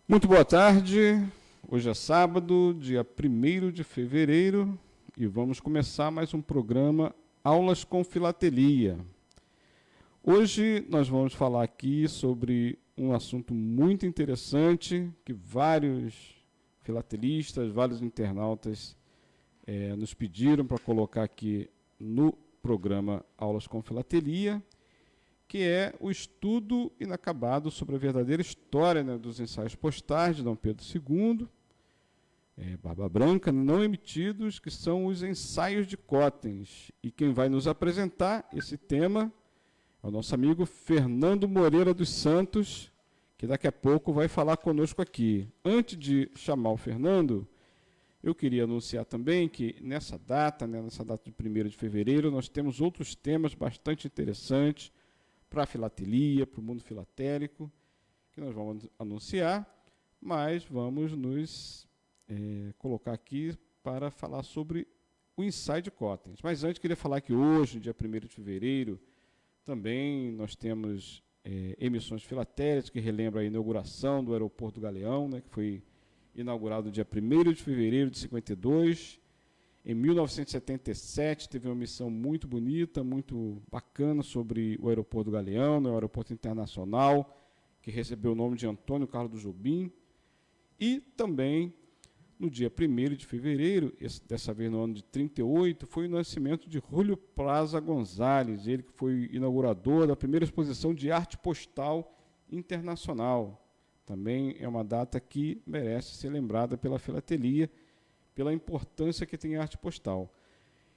Muito boa tarde, hoje é sábado, dia 1º de fevereiro, e vamos começar mais um programa Aulas com Filatelia. Hoje nós vamos falar aqui sobre um assunto muito interessante que vários filatelistas, vários internautas nos pediram para colocar aqui no programa Aulas com Filatelia, que é o estudo inacabado sobre a verdadeira história, dos ensaios postais de Dom Pedro II, Barba Branca, não emitidos, que são os ensaios de Cotens. E quem vai nos apresentar esse tema é o nosso amigo Fernando Moreira dos Santos, que daqui a pouco vai falar conosco aqui. Antes de chamar o Fernando, eu queria anunciar também que nessa data, nessa data de 1º de fevereiro, nós temos outros temas bastante interessantes para a filatelia, para o mundo filatélico, que nós vamos anunciar, mas vamos nos colocar aqui para falar sobre o ensaio de Cotens. Mas antes, queria falar que hoje, dia 1º de fevereiro, também nós temos emissões filatélicas que relembram a inauguração do Aeroporto do Galeão, que foi inaugurado dia 1º de fevereiro de 52. Em 1977, teve uma missão muito bonita, muito bacana sobre o Aeroporto do Galeão, o Aeroporto Internacional, que recebeu o nome de Antônio Carlos do Jobim. E também, no dia 1º de fevereiro, dessa vez no ano de 38, foi o nascimento de Júlio Plaza Gonzalez, ele que foi inaugurador da primeira exposição de arte postal internacional. Também é uma data que merece ser lembrada pela filatelia, pela importância que tem a arte postal.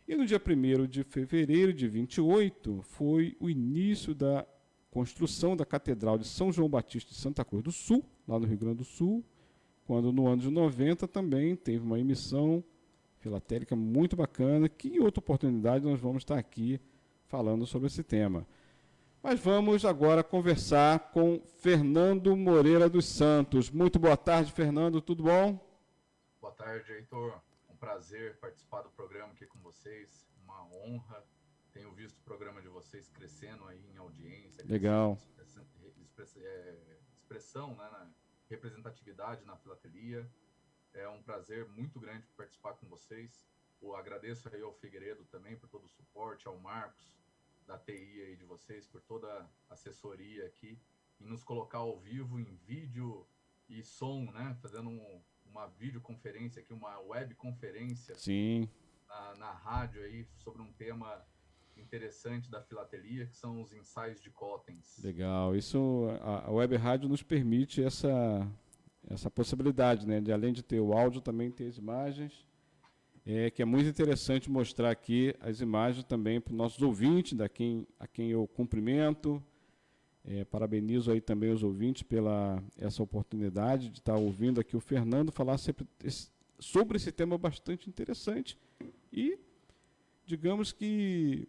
E no dia 1º de fevereiro de 28, foi o início da construção da Catedral de São João Batista de Santa Cruz do Sul, lá no Rio Grande do Sul, quando no ano de 90 também teve uma emissão filatélica muito bacana, que em outra oportunidade nós vamos estar aqui falando sobre esse tema. Mas vamos agora conversar com Fernando Moreira dos Santos. Muito boa tarde, Fernando, tudo bom? Boa tarde, Heitor. Um prazer participar do programa aqui com vocês. Uma honra. Tenho visto o programa de vocês crescendo aí em audiência. Legal. Expressão, na representatividade na filatelia. É um prazer muito grande participar com vocês. Eu agradeço aí ao Figueiredo também por todo o suporte, ao Marcos da TI aí de vocês por toda a assessoria aqui, em nos colocar ao vivo em vídeo e som, fazendo uma videoconferência aqui, uma webconferência. Sim. Na rádio aí, sobre um tema interessante da filatelia, que são os ensaios de Cotens. Legal. Isso, a web rádio nos permite essa possibilidade, de além de ter o áudio, também ter as imagens, que é muito interessante mostrar aqui as imagens também para os nossos ouvintes, a quem eu cumprimento. Parabenizo aí também os ouvintes pela essa oportunidade de estar ouvindo aqui o Fernando falar sobre esse tema bastante interessante. E, digamos que,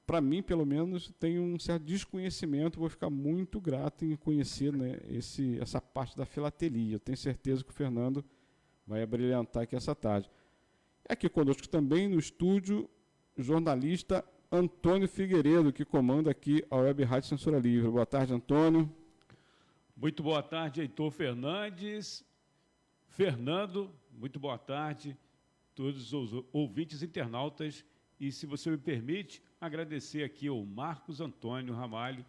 para mim, pelo menos, tem um certo desconhecimento, vou ficar muito grato em conhecer essa parte da filatelia. Eu tenho certeza que o Fernando vai abrilhantar aqui essa tarde. Aqui conosco também no estúdio, jornalista Antônio Figueiredo, que comanda aqui a Web Rádio Censura Livre. Boa tarde, Antônio. Muito boa tarde, Heitor Fernandes. Fernando, muito boa tarde, todos os ouvintes internautas. E, se você me permite, agradecer aqui ao Marcos Antônio Ramalho,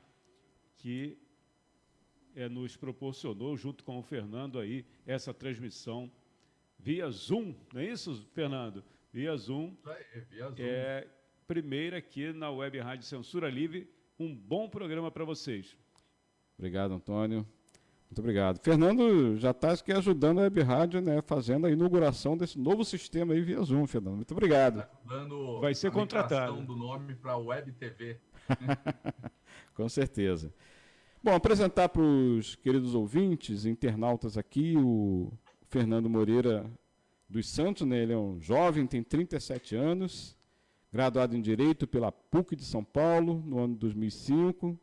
que nos proporcionou, junto com o Fernando, aí, essa transmissão via Zoom. Não é isso, Fernando? Via Zoom. Via Zoom. Primeiro aqui na Web Rádio Censura Livre, um bom programa para vocês. Obrigado, Antônio. Muito obrigado. Fernando já está ajudando a Web Rádio, fazendo a inauguração desse novo sistema aí via Zoom, Fernando. Muito obrigado. Vai ser contratado. Do nome para Web TV. Com certeza. Bom, apresentar para os queridos ouvintes, internautas aqui, o Fernando Moreira dos Santos, ele é um jovem, tem 37 anos, graduado em Direito pela PUC de São Paulo, no ano de 2005,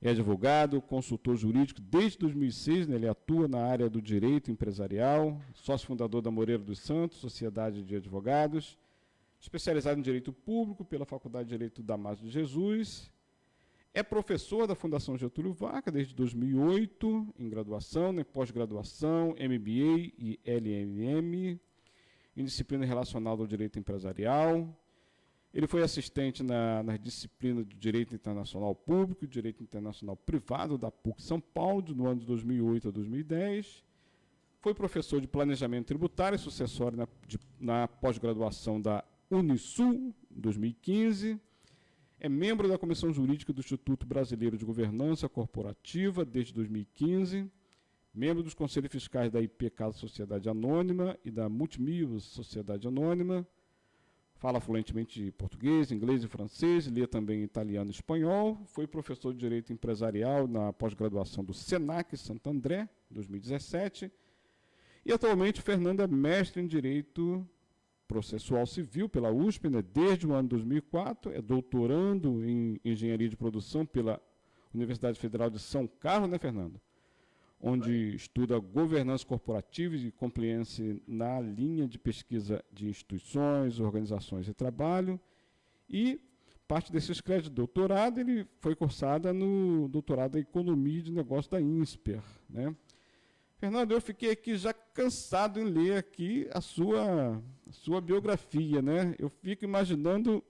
é advogado, consultor jurídico desde 2006, ele atua na área do direito empresarial, sócio fundador da Moreira dos Santos, Sociedade de Advogados, especializado em Direito Público pela Faculdade de Direito Damásio de Jesus, É professor da Fundação Getúlio Vargas desde 2008, em graduação, em pós-graduação, MBA e LLM, em disciplina relacionada ao direito empresarial. Ele foi assistente nas disciplinas de Direito Internacional Público e Direito Internacional Privado da PUC São Paulo, no ano de 2008 a 2010. Foi professor de Planejamento Tributário e sucessório na pós-graduação da Unisul, em 2015. É membro da Comissão Jurídica do Instituto Brasileiro de Governança Corporativa desde 2015. Membro dos Conselhos Fiscais da IP Casa Sociedade Anônima e da Multimills Sociedade Anônima. Fala fluentemente português, inglês e francês, lê também italiano e espanhol. Foi professor de Direito Empresarial na pós-graduação do SENAC Santo André, em 2017. E atualmente o Fernando é mestre em Direito Processual Civil pela USP, né, desde o ano 2004. É doutorando em Engenharia de Produção pela Universidade Federal de São Carlos, né, Fernando? Onde estuda governança corporativa e compliance na linha de pesquisa de instituições, organizações e trabalho. E parte desses créditos de doutorado, ele foi cursada no doutorado em Economia de Negócios da INSPER, né? Fernando, eu fiquei aqui já cansado em ler aqui a sua biografia, né? Eu fico imaginando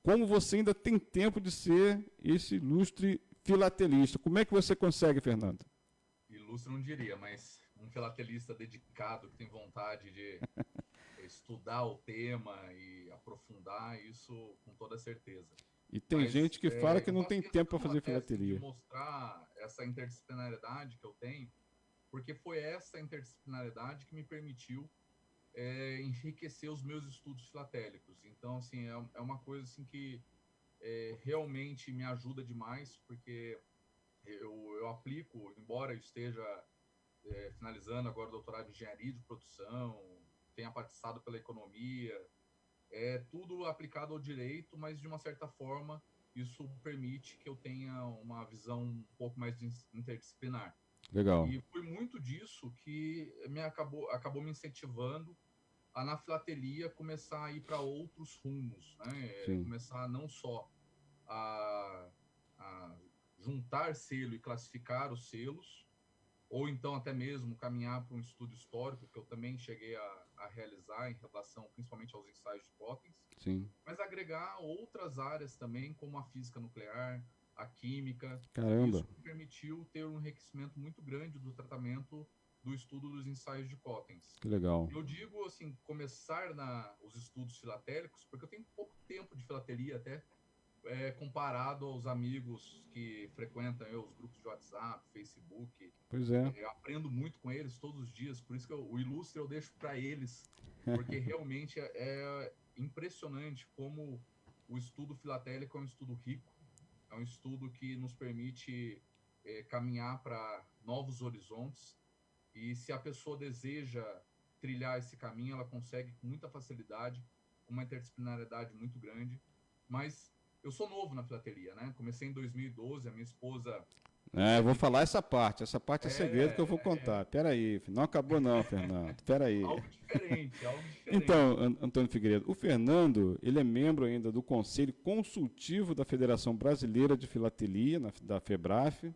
como você ainda tem tempo de ser esse ilustre filatelista. Como é que você consegue, Fernando? Ilustre não diria, mas um filatelista dedicado, que tem vontade de estudar o tema e aprofundar, isso com toda certeza. E tem gente que fala que não tem tempo para fazer filatelia. De mostrar essa interdisciplinaridade que eu tenho, porque foi essa interdisciplinaridade que me permitiu enriquecer os meus estudos filatélicos. Então, assim, é uma coisa assim que realmente me ajuda demais, porque eu aplico, embora eu esteja finalizando agora o doutorado em Engenharia de Produção, tenha participado pela Economia, tudo aplicado ao direito, mas de uma certa forma isso permite que eu tenha uma visão um pouco mais interdisciplinar. Legal. E foi muito disso que acabou me incentivando a, na filatelia, começar a ir para outros rumos, né? Começar não só a juntar selo e classificar os selos, ou então até mesmo caminhar para um estudo histórico, que eu também cheguei a realizar em relação principalmente aos ensaios de Cottens, mas agregar outras áreas também, como a física nuclear, a química. Caramba. Isso me permitiu ter um enriquecimento muito grande do tratamento do estudo dos ensaios de Cottens. Que legal. Eu digo assim, começar os estudos filatélicos, porque eu tenho pouco tempo de filatelia até, comparado aos amigos que frequentam os grupos de WhatsApp, Facebook. Pois é. Eu aprendo muito com eles todos os dias, por isso que o ilustre eu deixo para eles, porque realmente é impressionante como o estudo filatélico é um estudo rico, é um estudo que nos permite caminhar para novos horizontes, e se a pessoa deseja trilhar esse caminho, ela consegue com muita facilidade, com uma interdisciplinaridade muito grande. Mas eu sou novo na filatelia, né? Comecei em 2012, a minha esposa... Eu vou falar essa parte é segredo que eu vou contar. Peraí, não acabou não, Fernando, peraí. Algo diferente. Então, Antônio Figueiredo, o Fernando, ele é membro ainda do Conselho Consultivo da Federação Brasileira de Filatelia, da FEBRAF.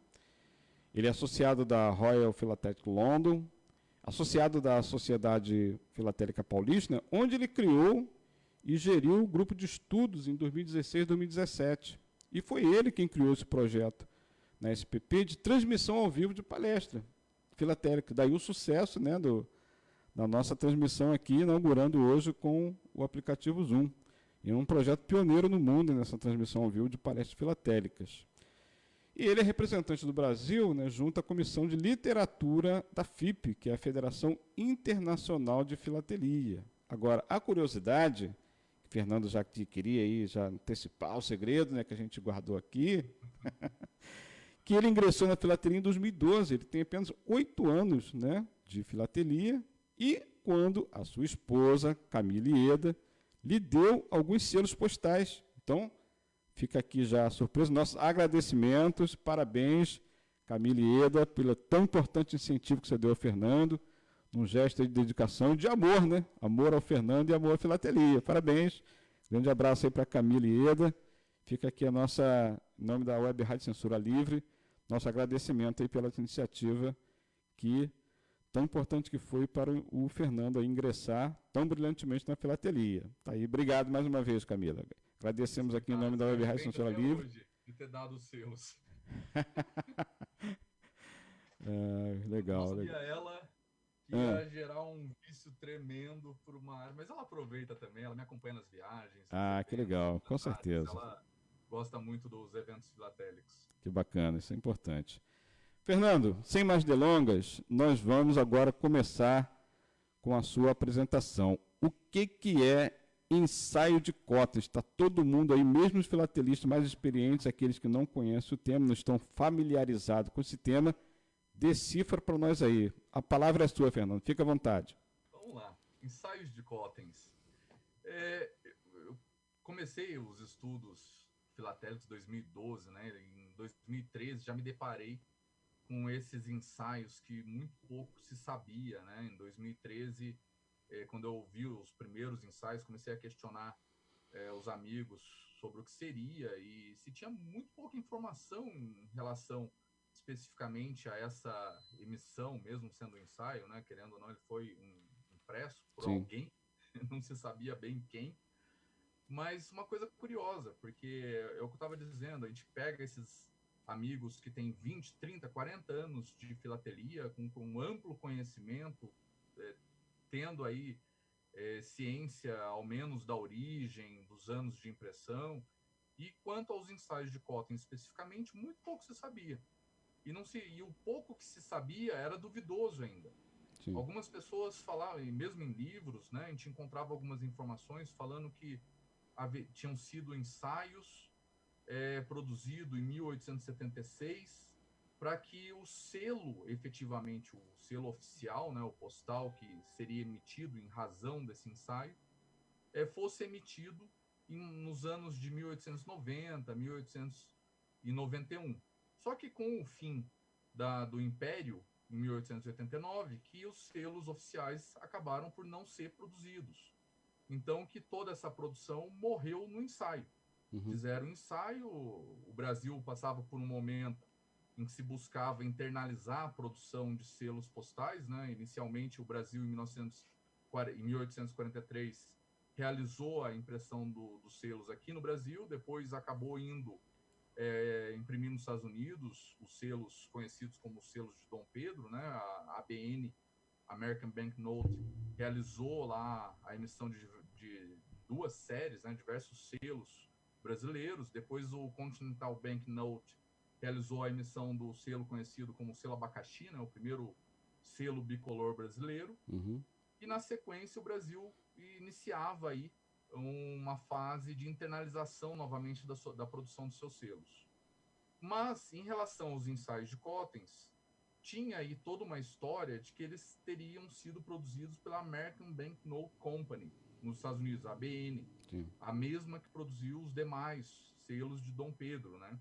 Ele é associado da Royal Philatelic London, associado da Sociedade Filatélica Paulista, onde ele criou e geriu o grupo de estudos em 2016 e 2017. E foi ele quem criou esse projeto na SPP de transmissão ao vivo de palestra filatélica. Daí o sucesso, né, da nossa transmissão aqui, inaugurando hoje com o aplicativo Zoom. E é um projeto pioneiro no mundo nessa transmissão ao vivo de palestras filatélicas. E ele é representante do Brasil, né, junto à Comissão de Literatura da FIP, que é a Federação Internacional de Filatelia. Agora, a curiosidade, que o Fernando já queria aí, já antecipar o segredo, né, que a gente guardou aqui, que ele ingressou na filatelia em 2012. Ele tem apenas 8 anos, né, de filatelia, e quando a sua esposa, Camille Eda, lhe deu alguns selos postais. Então, fica aqui já a surpresa, nossos agradecimentos, parabéns, Camille Eda, pelo tão importante incentivo que você deu ao Fernando, num gesto de dedicação e de amor, né? Amor ao Fernando e amor à filatelia. Parabéns, grande abraço aí para Camille Eda, fica aqui em nome da Web Rádio Censura Livre, nosso agradecimento aí pela iniciativa que tão importante que foi para o Fernando aí ingressar tão brilhantemente na filatelia. Tá aí, obrigado mais uma vez, Camila. Agradecemos aqui em nome da Web Rádio Censura Livre. Hoje, de ter dado os selos. Legal. Eu não legal. sabia ela que ia gerar um vício tremendo por uma área, mas ela aproveita também, ela me acompanha nas viagens. Que legal, com certeza. Ela gosta muito dos eventos filatélicos. Que bacana, isso é importante. Fernando, sem mais delongas, nós vamos agora começar com a sua apresentação. O que é ensaio de cotas? Está todo mundo aí, mesmo os filatelistas mais experientes, aqueles que não conhecem o tema, não estão familiarizados com esse tema, decifra para nós aí. A palavra é sua, Fernando, fica à vontade. Vamos lá, ensaios de Cottens. Eu comecei os estudos filatélicos em 2012, né? Em 2013 já me deparei com esses ensaios que muito pouco se sabia, né? Em 2013, quando eu ouvi os primeiros ensaios, comecei a questionar os amigos sobre o que seria e se tinha muito pouca informação em relação especificamente a essa emissão, mesmo sendo um ensaio, né? Querendo ou não, ele foi impresso por alguém, não se sabia bem quem. Mas uma coisa curiosa, porque é o que eu estava dizendo, a gente pega esses amigos que têm 20, 30, 40 anos de filatelia, com um amplo conhecimento, tendo aí ciência, ao menos, da origem, dos anos de impressão, e quanto aos ensaios de Cottens especificamente, muito pouco se sabia. E o pouco que se sabia era duvidoso ainda. Sim. Algumas pessoas falavam, e mesmo em livros, né, a gente encontrava algumas informações falando que tinham sido ensaios produzidos em 1876 para que o selo, efetivamente, o selo oficial, né, o postal que seria emitido em razão desse ensaio, fosse emitido nos anos de 1890, 1891. Só que com o fim do Império, em 1889, que os selos oficiais acabaram por não ser produzidos. Então, que toda essa produção morreu no ensaio. Fizeram ensaio, o Brasil passava por um momento em que se buscava internalizar a produção de selos postais, né? Inicialmente, o Brasil, em 1843, realizou a impressão dos selos aqui no Brasil, depois acabou indo imprimir nos Estados Unidos os selos conhecidos como os selos de Dom Pedro, né? A ABN, American Banknote, realizou lá a emissão de duas séries, né? Diversos selos brasileiros. Depois o Continental Banknote realizou a emissão do selo conhecido como selo abacaxi, né? O primeiro selo bicolor brasileiro. E na sequência o Brasil iniciava aí uma fase de internalização novamente da produção dos seus selos. Mas, em relação aos ensaios de Cottens, tinha aí toda uma história de que eles teriam sido produzidos pela American Banknote Company, nos Estados Unidos, a ABN, a mesma que produziu os demais selos de Dom Pedro, né?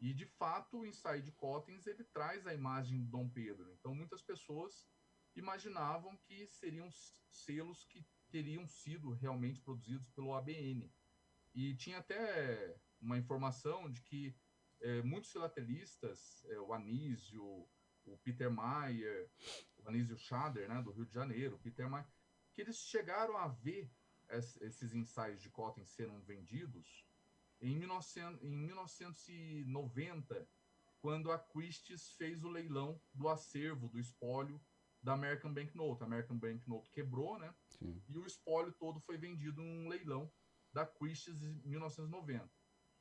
E, de fato, o ensaio de Cottens, ele traz a imagem de Dom Pedro. Então, muitas pessoas imaginavam que seriam selos que teriam sido realmente produzidos pelo ABN. E tinha até uma informação de que muitos filatelistas, o Anísio, o Peter Mayer, o Anísio Schader, né, do Rio de Janeiro, o Peter Mayer, que eles chegaram a ver esses ensaios de Cottens serem vendidos em 1990, quando a Christie's fez o leilão do acervo, do espólio da American Banknote. A American Banknote quebrou, né? Sim. E o espólio todo foi vendido em um leilão da Christie's em 1990.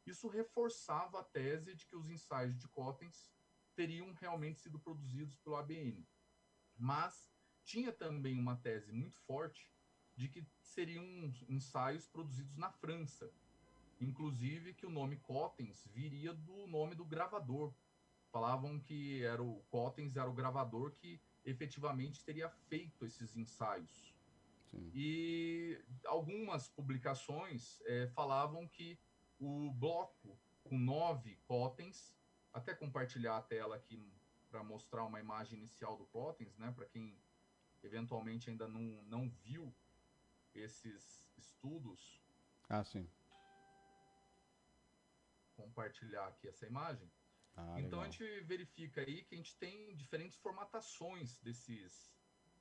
Isso reforçava a tese de que os ensaios de Cottens teriam realmente sido produzidos pelo ABN. Mas tinha também uma tese muito forte de que seriam ensaios produzidos na França. Inclusive que o nome Cottens viria do nome do gravador. Falavam que o Cottens era o gravador que efetivamente teria feito esses ensaios. Sim. E algumas publicações falavam que o bloco com 9 Cottens, até compartilhar a tela aqui para mostrar uma imagem inicial do Cottens, né, para quem eventualmente ainda não viu esses estudos. Sim. compartilhar aqui essa imagem. Ah, Então legal. a gente verifica aí que a gente tem diferentes formatações desses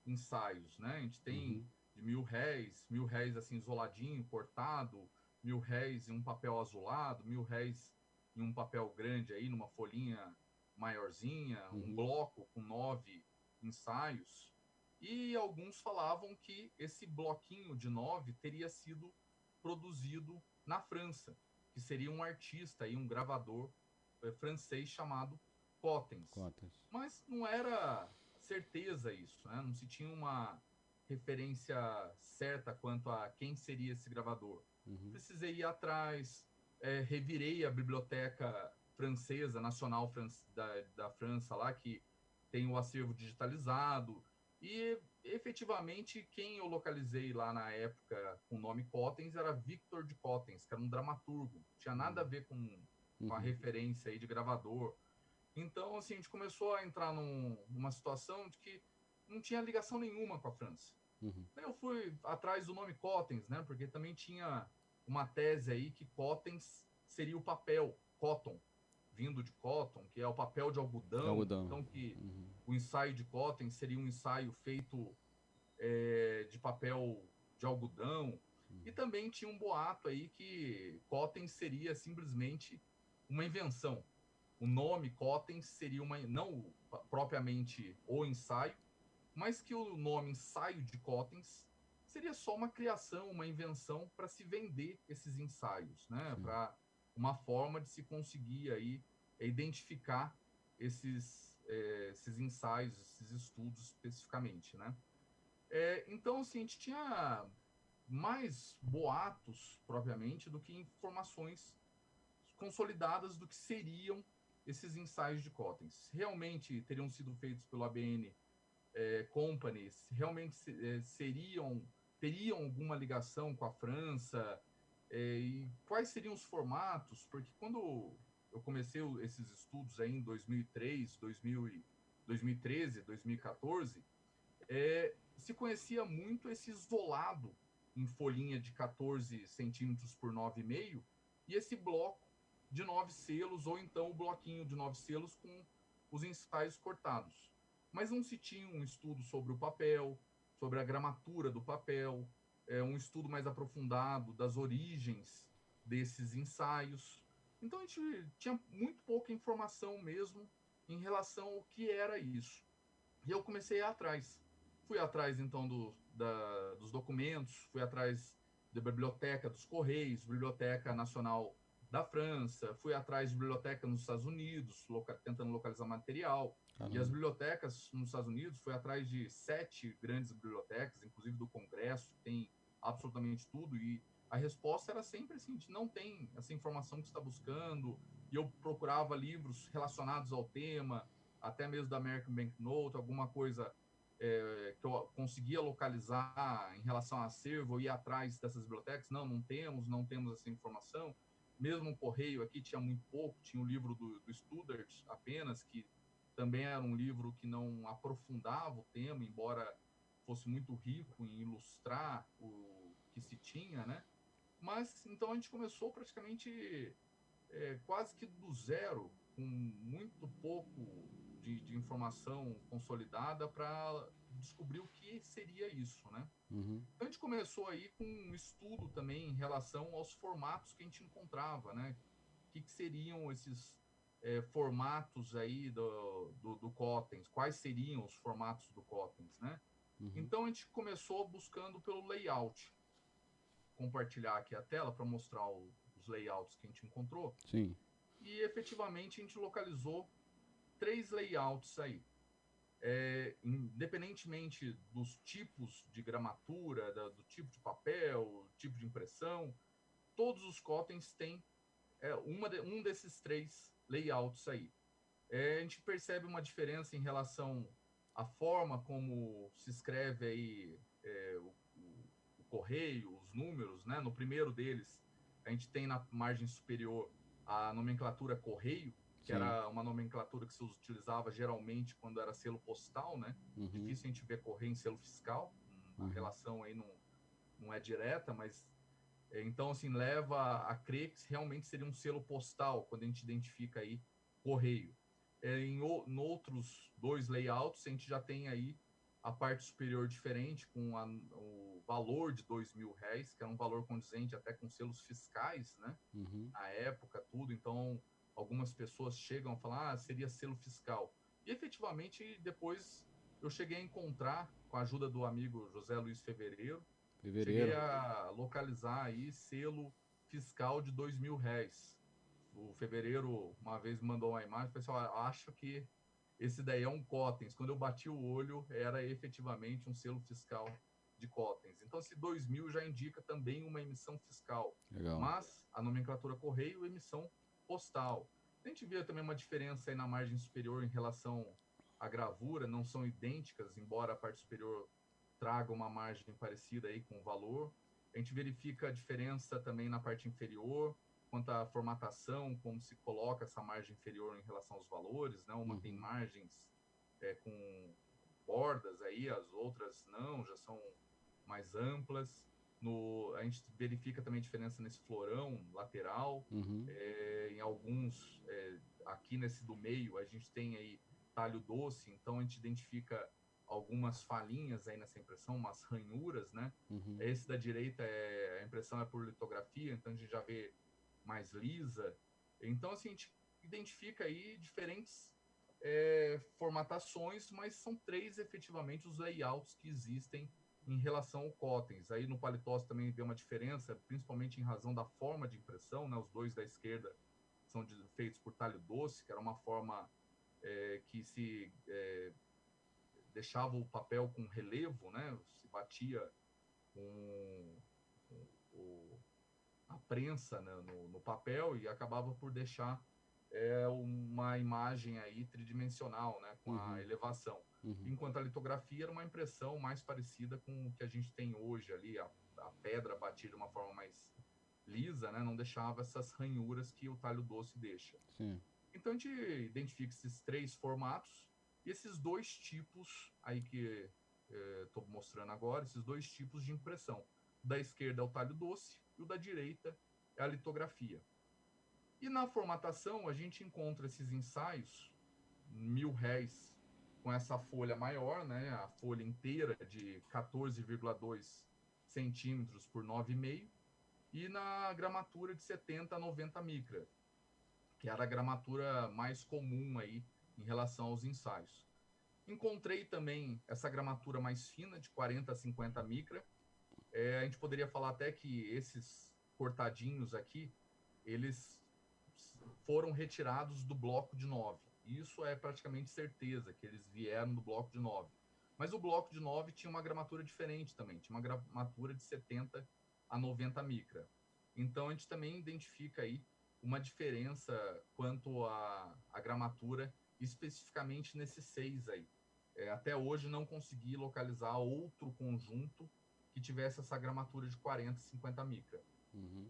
ensaios, né? A gente tem de R$ 1.000 assim isoladinho, cortado, R$ 1.000 em um papel azulado, R$ 1.000 em um papel grande aí, numa folhinha maiorzinha, um bloco com 9 ensaios. E alguns falavam que esse bloquinho de 9 teria sido produzido na França, que seria um artista aí, um gravador francês chamado Cottens. Mas não era certeza isso, né? Não se tinha uma referência certa quanto a quem seria esse gravador. Precisei ir atrás, revirei a biblioteca francesa, nacional da França lá, que tem o acervo digitalizado, e efetivamente quem eu localizei lá na época com o nome Cottens era Victor de Cottens, que era um dramaturgo, não tinha nada a ver com a referência aí de gravador. Então, assim, a gente começou a entrar numa situação de que não tinha ligação nenhuma com a França. Eu fui atrás do nome Cottens, né? Porque também tinha uma tese aí que Cottens seria o papel, cotton, vindo de cotton, que é o papel de algodão. Então, que o ensaio de Cottens seria um ensaio feito de papel de algodão. E também tinha um boato aí que Cottens seria simplesmente uma invenção. O nome Cottens seria não propriamente o ensaio, mas que o nome ensaio de Cottens seria só uma criação, uma invenção para se vender esses ensaios, né? Para uma forma de se conseguir aí identificar esses ensaios, esses estudos especificamente, né? Então, assim, a gente tinha mais boatos, propriamente, do que informações consolidadas do que seriam esses ensaios de Cottens. Realmente teriam sido feitos pelo ABN Companies, realmente teriam alguma ligação com a França, e quais seriam os formatos? Porque quando eu comecei esses estudos aí em 2003, 2013, 2014, se conhecia muito esse isolado em folhinha de 14 centímetros por 9,5 e esse bloco de 9 selos, ou então o bloquinho de 9 selos com os ensaios cortados. Mas não se tinha um estudo sobre o papel, sobre a gramatura do papel, um estudo mais aprofundado das origens desses ensaios. Então a gente tinha muito pouca informação mesmo em relação ao que era isso. E eu comecei a ir atrás. Fui atrás, então, dos documentos, fui atrás da biblioteca dos Correios, Biblioteca Nacional da França, fui atrás de biblioteca nos Estados Unidos, tentando localizar material. E as bibliotecas nos Estados Unidos, fui atrás de 7 grandes bibliotecas, inclusive do Congresso, que tem absolutamente tudo, e a resposta era sempre assim, a gente não tem essa informação que você está buscando, e eu procurava livros relacionados ao tema, até mesmo da American Banknote, alguma coisa que eu conseguia localizar em relação a acervo, eu ia atrás dessas bibliotecas, não temos essa informação. Mesmo o Correio aqui tinha muito pouco, tinha o livro do Studart apenas, que também era um livro que não aprofundava o tema, embora fosse muito rico em ilustrar o que se tinha, né? Mas, então, a gente começou praticamente quase que do zero, com muito pouco de informação consolidada para descobrir o que seria isso, né? Então a gente começou aí com um estudo também em relação aos formatos que a gente encontrava, né? O que seriam esses formatos aí do Cottens, quais seriam os formatos do Cottens, né? Então a gente começou buscando pelo layout. Compartilhar aqui a tela para mostrar os layouts que a gente encontrou. Sim. E efetivamente a gente localizou 3 layouts aí. Independentemente dos tipos de gramatura, do tipo de papel, tipo de impressão, todos os Cottens têm um desses 3 layouts aí. A gente percebe uma diferença em relação à forma como se escreve aí o correio, os números, né? No primeiro deles, a gente tem na margem superior a nomenclatura correio, que era uma nomenclatura que se utilizava geralmente quando era selo postal, né? Difícil a gente ver correio em selo fiscal, a relação aí não é direta, mas Então, assim, leva a crer que realmente seria um selo postal, quando a gente identifica aí correio. Em outros dois layouts, a gente já tem aí a parte superior diferente, com o valor de R$ 2.000, que era um valor condizente até com selos fiscais, né? Na época, tudo. Então, algumas pessoas chegam a falar, seria selo fiscal. E, efetivamente, depois eu cheguei a encontrar, com a ajuda do amigo José Luiz Fevereiro, cheguei a localizar aí selo fiscal de R$ 2.000. O Fevereiro uma vez me mandou uma imagem, pessoal, acho que esse daí é um Cotens. Quando eu bati o olho, era efetivamente um selo fiscal de Cotens. Então, esse 2.000 já indica também uma emissão fiscal. Legal. Mas a nomenclatura correio, emissão postal. A gente vê também uma diferença aí na margem superior em relação à gravura, não são idênticas, embora a parte superior traga uma margem parecida aí com o valor. A gente verifica a diferença também na parte inferior, quanto à formatação, como se coloca essa margem inferior em relação aos valores, né? Uma tem margens com bordas aí, as outras não, já são mais amplas. A gente verifica também a diferença nesse florão lateral. Em alguns, aqui nesse do meio, a gente tem aí talho doce, então a gente identifica algumas falhinhas aí nessa impressão, umas ranhuras, né? Esse da direita, a impressão é por litografia, então a gente já vê mais lisa. Então, assim, a gente identifica aí diferentes formatações, mas são 3 efetivamente os layouts que existem em relação ao Cotens. Aí no Paletós também vê uma diferença, principalmente em razão da forma de impressão, né? Os dois da esquerda são feitos por talho doce, que era uma forma que se deixava o papel com relevo, né? Se batia com a prensa, né, no papel e acabava por deixar uma imagem aí tridimensional, né, com a elevação. Enquanto a litografia era uma impressão mais parecida com o que a gente tem hoje ali, a pedra batida de uma forma mais lisa, né, não deixava essas ranhuras que o talho doce deixa. Sim. Então a gente identifica esses 3 formatos e esses 2 tipos aí que estou mostrando agora, esses 2 tipos de impressão. Da esquerda é o talho doce e o da direita é a litografia. E na formatação a gente encontra esses ensaios, R$ 1.000, com essa folha maior, né, a folha inteira de 14,2 centímetros por 9,5, e na gramatura de 70 a 90 micra, que era a gramatura mais comum aí em relação aos ensaios. Encontrei também essa gramatura mais fina, de 40 a 50 micra. A gente poderia falar até que esses cortadinhos aqui, eles foram retirados do bloco de 9. Isso é praticamente certeza, que eles vieram do bloco de 9. Mas o bloco de 9 tinha uma gramatura diferente também, tinha uma gramatura de 70 a 90 micra. Então a gente também identifica aí uma diferença quanto à gramatura, especificamente nesses 6 aí. Até hoje não consegui localizar outro conjunto que tivesse essa gramatura de 40, 50 micra.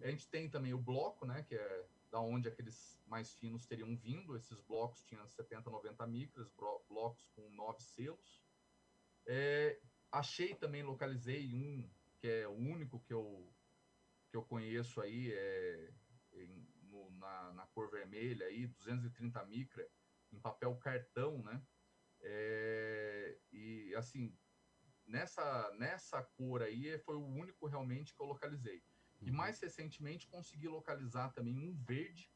A gente tem também o bloco, né, que é da onde aqueles mais finos teriam vindo. Esses blocos tinham 70, 90 micras, blocos com 9 selos. Achei também, localizei um, que é o único que eu conheço aí, na cor vermelha, aí, 230 micra, em papel cartão, né? E assim, nessa cor aí foi o único realmente que eu localizei. E mais recentemente consegui localizar também um verde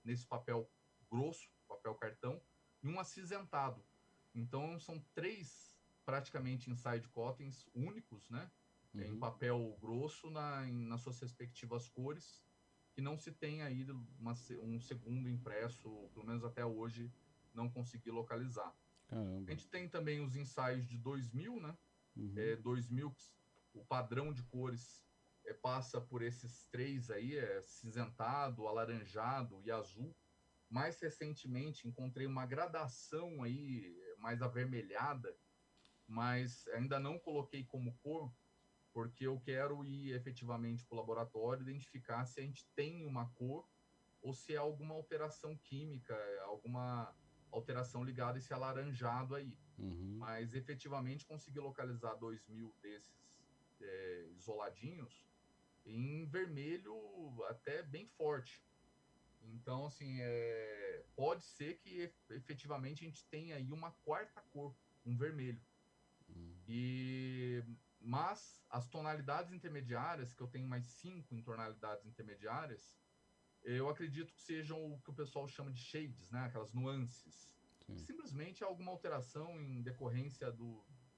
nesse papel grosso, papel cartão, e um acinzentado. Então são 3 praticamente inside cottons únicos, né? Em papel grosso nas suas respectivas cores, que não se tem aí um segundo impresso, pelo menos até hoje não consegui localizar. Caramba. A gente tem também os ensaios de 2000, né? 2000, o padrão de cores passa por esses 3 aí, cinzentado, alaranjado e azul. Mais recentemente encontrei uma gradação aí mais avermelhada, mas ainda não coloquei como cor, porque eu quero ir efetivamente para o laboratório identificar se a gente tem uma cor ou se é alguma alteração química, alguma alteração ligada a esse alaranjado aí. Mas efetivamente consegui localizar 2000 desses isoladinhos em vermelho até bem forte. Então, assim, pode ser que efetivamente a gente tenha aí uma quarta cor, um vermelho. Mas as tonalidades intermediárias, que eu tenho mais 5 em tonalidades intermediárias, eu acredito que sejam o que o pessoal chama de shades, né? Aquelas nuances. Simplesmente alguma alteração em decorrência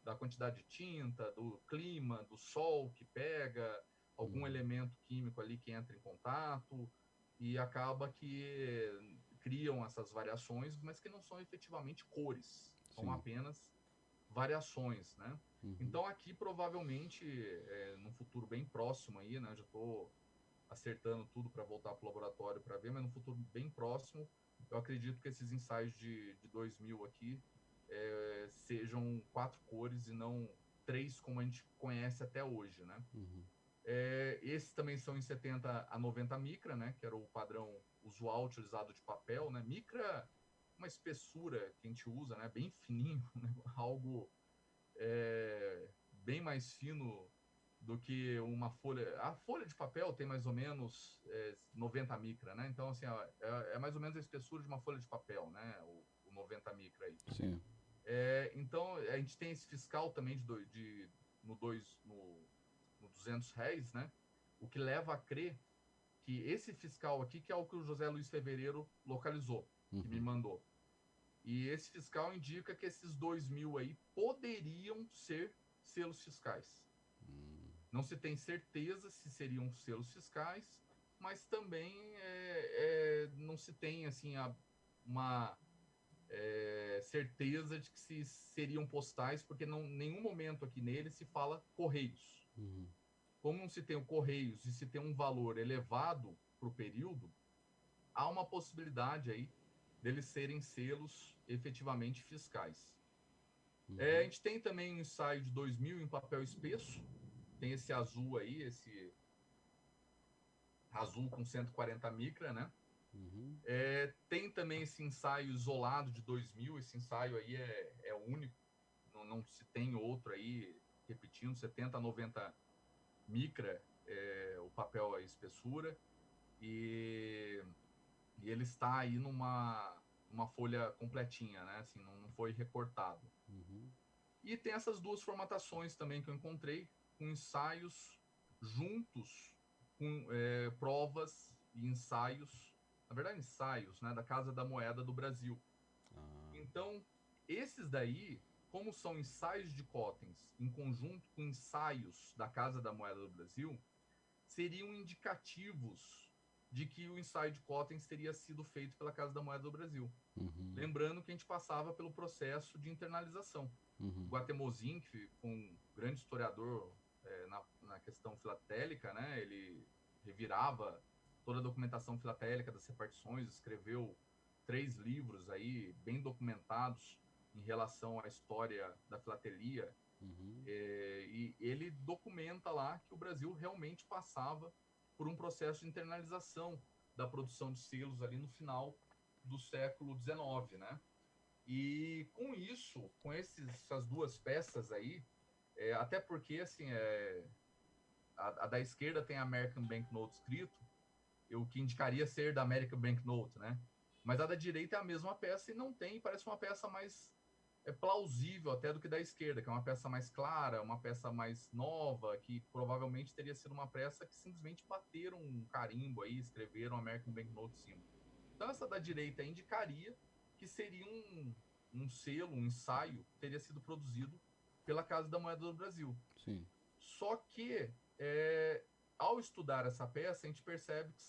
da quantidade de tinta, do clima, do sol que pega, algum elemento químico ali que entra em contato, e acaba que criam essas variações, mas que não são efetivamente cores, são apenas variações, né? Então aqui provavelmente, num futuro bem próximo aí, né? Já estou acertando tudo para voltar para o laboratório para ver, mas no futuro bem próximo, eu acredito que esses ensaios de 2000 aqui sejam 4 cores e não 3 como a gente conhece até hoje, né? Esses também são em 70 a 90 micra, né? Que era o padrão usual utilizado de papel, né? Micra, uma espessura que a gente usa, né? Bem fininho, né? Algo bem mais fino do que uma folha. A folha de papel tem mais ou menos 90 micra, né? Então, assim, é mais ou menos a espessura de uma folha de papel, né? O 90 micra aí. Sim. Então, a gente tem esse fiscal também no 200 réis, né? O que leva a crer que esse fiscal aqui, que é o que o José Luiz Fevereiro localizou, que me mandou. E esse fiscal indica que esses 2000 aí poderiam ser selos fiscais. Não se tem certeza se seriam selos fiscais, mas também não se tem assim uma certeza de que seriam postais, porque em nenhum momento aqui nele se fala correios. Como não se tem o correios e se tem um valor elevado para o período, há uma possibilidade aí deles serem selos efetivamente fiscais. A gente tem também um ensaio de 2000 em papel espesso, tem esse azul aí, esse azul com 140 micra, né? Tem também esse ensaio isolado de 2000, esse ensaio aí é único, não se tem outro aí, repetindo, 70 a 90 micra, o papel, a espessura, e ele está aí numa folha completinha, né? Assim, não foi recortado. E tem essas duas formatações também que eu encontrei, com ensaios juntos com provas e ensaios, na verdade ensaios, né, da Casa da Moeda do Brasil. Então, esses daí, como são ensaios de Cottens em conjunto com ensaios da Casa da Moeda do Brasil, seriam indicativos de que o ensaio de Cottens teria sido feito pela Casa da Moeda do Brasil. Lembrando que a gente passava pelo processo de internalização. Guatemozin, que foi um grande historiador na questão filatélica, né? Ele revirava toda a documentação filatélica das repartições, escreveu 3 livros aí bem documentados em relação à história da filatelia. E ele documenta lá que o Brasil realmente passava por um processo de internalização da produção de selos ali no final do século XIX, né? E com isso, com essas duas peças aí, até porque assim, a da esquerda tem American Banknote escrito, o que indicaria ser da American Banknote, né? Mas a da direita é a mesma peça e não tem, parece uma peça mais plausível até do que da esquerda, que é uma peça mais clara, uma peça mais nova, que provavelmente teria sido uma peça que simplesmente bateram um carimbo aí, escreveram American Banknote em cima. Então essa da direita indicaria que seria um selo, um ensaio, que teria sido produzido pela Casa da Moeda do Brasil. Sim. Só que, ao estudar essa peça, a gente percebe que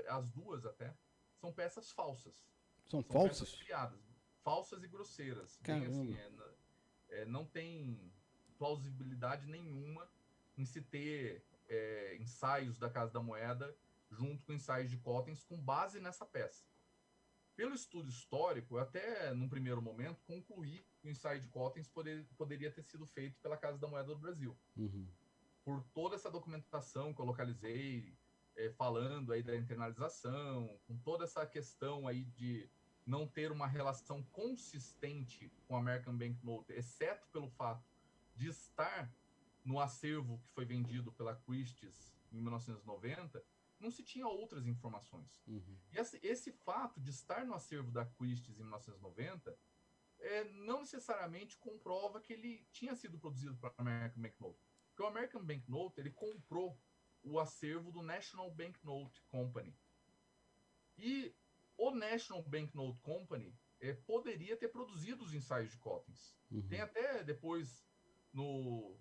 as duas até, são peças falsas. São falsas? Peças criadas, falsas e grosseiras. Bem assim, não tem plausibilidade nenhuma em se ter ensaios da Casa da Moeda junto com ensaios de Cottens com base nessa peça. Pelo estudo histórico, eu até, num primeiro momento, concluí que o ensaio de Cottens poderia ter sido feito pela Casa da Moeda do Brasil. Por toda essa documentação que eu localizei, falando aí da internalização, com toda essa questão aí de não ter uma relação consistente com a American Banknote, exceto pelo fato de estar no acervo que foi vendido pela Christie's em 1990, não se tinha outras informações. Uhum. E esse fato de estar no acervo da Christie's em 1990 não necessariamente comprova que ele tinha sido produzido para a American Banknote. Porque o American Banknote, ele comprou o acervo do National Banknote Company. E o National Banknote Company poderia ter produzido os ensaios de Cottens. Uhum. Tem até depois, no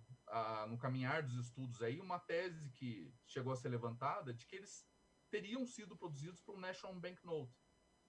caminhar dos estudos aí, uma tese que chegou a ser levantada de que eles teriam sido produzidos por National Banknote.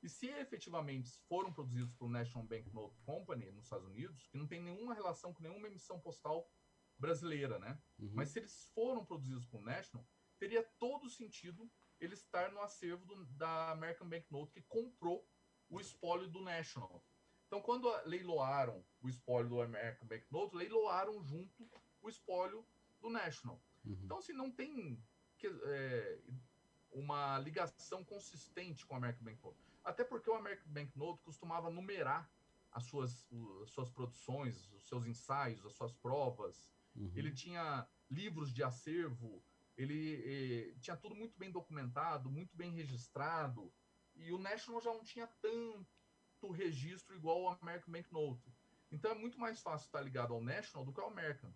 E se efetivamente foram produzidos por National Banknote Company nos Estados Unidos, que não tem nenhuma relação com nenhuma emissão postal brasileira, né? Uhum. Mas se eles foram produzidos por National, teria todo sentido ele estar no acervo da American Banknote, que comprou o espólio do National. Então, quando leiloaram o espólio do American Banknote, leiloaram junto o espólio do National. Uhum. Então, assim, não tem uma ligação consistente com o American Banknote. Até porque o American Banknote costumava numerar as suas produções, os seus ensaios, as suas provas. Uhum. Ele tinha livros de acervo, ele tinha tudo muito bem documentado, muito bem registrado. E o National já não tinha tanto registro igual o American Banknote. Então é muito mais fácil estar ligado ao National do que ao American.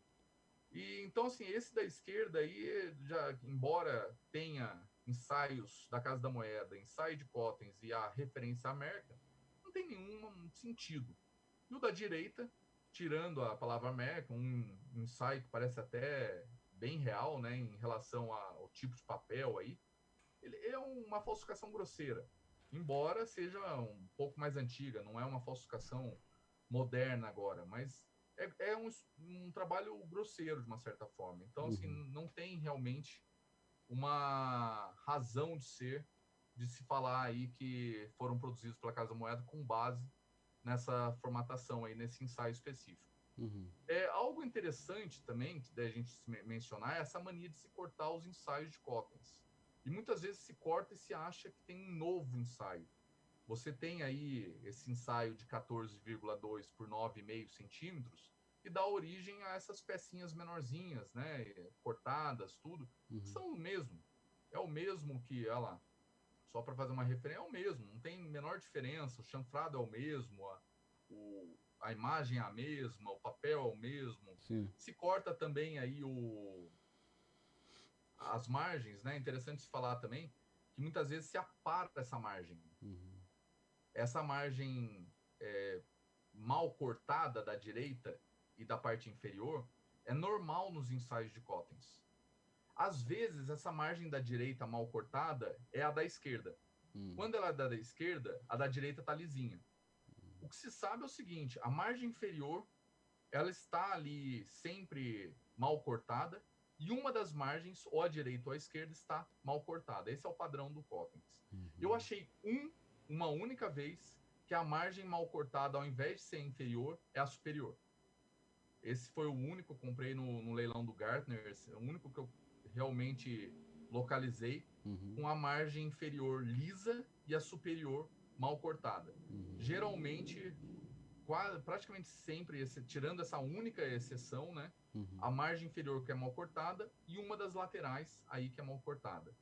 E então, assim, esse da esquerda aí, já, embora tenha ensaios da Casa da Moeda, ensaio de Cottens e a referência American, não tem nenhum sentido. E o da direita, tirando a palavra American, um ensaio que parece até bem real, né, em relação ao tipo de papel aí, ele é uma falsificação grosseira, embora seja um pouco mais antiga, não é uma falsificação moderna agora, mas é um trabalho grosseiro de uma certa forma. Então, assim, não tem realmente uma razão de se falar aí que foram produzidos pela Casa da Moeda com base nessa formatação aí, nesse ensaio específico. Uhum. Algo interessante também que a gente mencionar é essa mania de se cortar os ensaios de Cottens. E muitas vezes se corta e se acha que tem um novo ensaio. Você tem aí esse ensaio de 14,2 por 9,5 centímetros e dá origem a essas pecinhas menorzinhas, né, cortadas, tudo. Uhum. São o mesmo. É o mesmo que, olha lá, só para fazer uma referência, é o mesmo. Não tem menor diferença. O chanfrado é o mesmo, a imagem é a mesma, o papel é o mesmo. Sim. Se corta também aí as margens, né? É interessante se falar também que muitas vezes se apara essa margem. Uhum. Essa margem mal cortada da direita e da parte inferior é normal nos ensaios de Cottens. Às vezes, essa margem da direita mal cortada é a da esquerda. Quando ela é da esquerda, a da direita está lisinha. O que se sabe é o seguinte, a margem inferior ela está ali sempre mal cortada e uma das margens, ou à direita ou à esquerda, está mal cortada. Esse é o padrão do Cottens. Eu achei uma única vez que a margem mal cortada, ao invés de ser inferior, é a superior. Esse foi o único que eu comprei no leilão do Gartner, o único que eu realmente localizei com a margem inferior lisa e a superior mal cortada. Geralmente, praticamente sempre, tirando essa única exceção, né? A margem inferior que é mal cortada e uma das laterais aí que é mal cortada.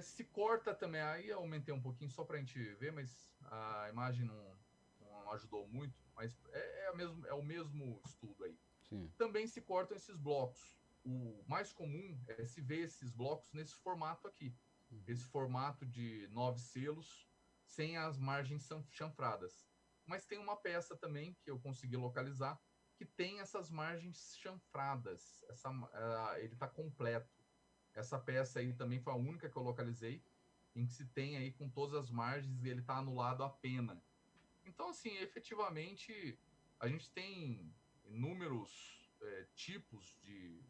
Se corta também, aí eu aumentei um pouquinho só para a gente ver, mas a imagem não ajudou muito, mas é o mesmo estudo aí. Sim. Também se cortam esses blocos. O mais comum é se ver esses blocos nesse formato aqui. Esse formato de 9 selos, sem as margens chanfradas. Mas tem uma peça também, que eu consegui localizar, que tem essas margens chanfradas. Ele está completo. Essa peça aí também foi a única que eu localizei, em que se tem aí com todas as margens e ele está anulado a pena. Então, assim, efetivamente, a gente tem inúmeros tipos de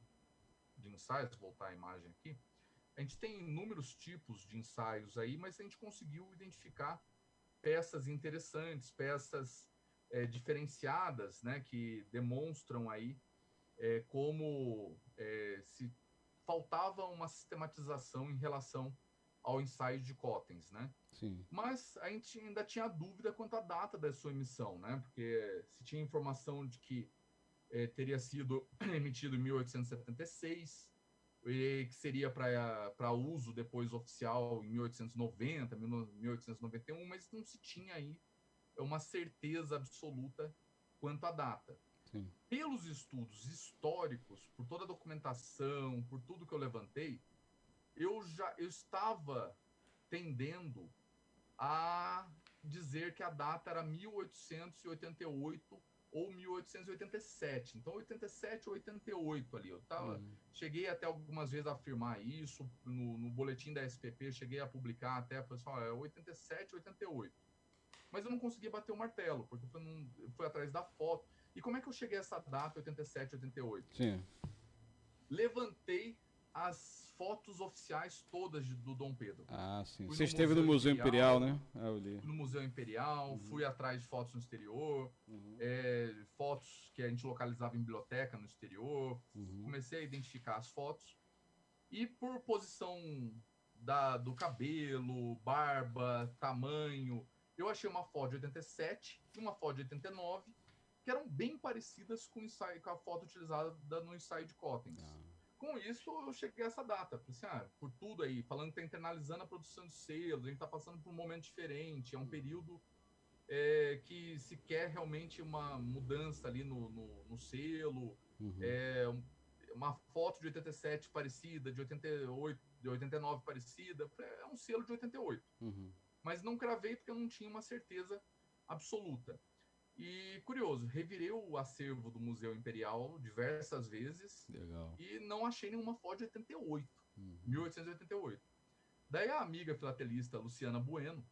ensaios, vou voltar a imagem aqui, a gente tem inúmeros tipos de ensaios aí, mas a gente conseguiu identificar peças interessantes, peças diferenciadas, né, que demonstram aí como se faltava uma sistematização em relação ao ensaio de Cottens, né? Sim. Mas a gente ainda tinha dúvida quanto à data da sua emissão, né? Porque se tinha informação de que teria sido emitido em 1876, que seria para uso depois oficial em 1890, 1891, mas não se tinha aí uma certeza absoluta quanto à data. Sim. Pelos estudos históricos, por toda a documentação, por tudo que eu levantei, eu estava tendendo a dizer que a data era 1888 ou 1887. Então, 87 ou 88 ali. Cheguei até algumas vezes a afirmar isso, no boletim da SPP, cheguei a publicar até, pessoal, é 87, 88. Mas eu não consegui bater o martelo, porque foi atrás da foto. E como é que eu cheguei a essa data, 87, 88? Sim. Levantei as fotos oficiais todas do Dom Pedro. Ah, sim. Fui Você no esteve no Museu Imperial, né? Eu li. Fui no Museu Imperial, fui atrás de fotos no exterior, fotos que a gente localizava em biblioteca no exterior. Comecei a identificar as fotos. E por posição do cabelo, barba, tamanho, eu achei uma foto de 87 e uma foto de 89, que eram bem parecidas com a foto utilizada no ensaio de Cottens. Com isso, eu cheguei a essa data. Falei assim, por tudo aí, falando que está internalizando a produção de selos, a gente está passando por um momento diferente, é um período que se quer realmente uma mudança ali no selo, uma foto de 87 parecida, de 88, de 89 parecida, é um selo de 88. Mas não cravei porque eu não tinha uma certeza absoluta. E, curioso, revirei o acervo do Museu Imperial diversas vezes. Legal. E não achei nenhuma foto de 88, 1888. Daí a amiga filatelista Luciana Bueno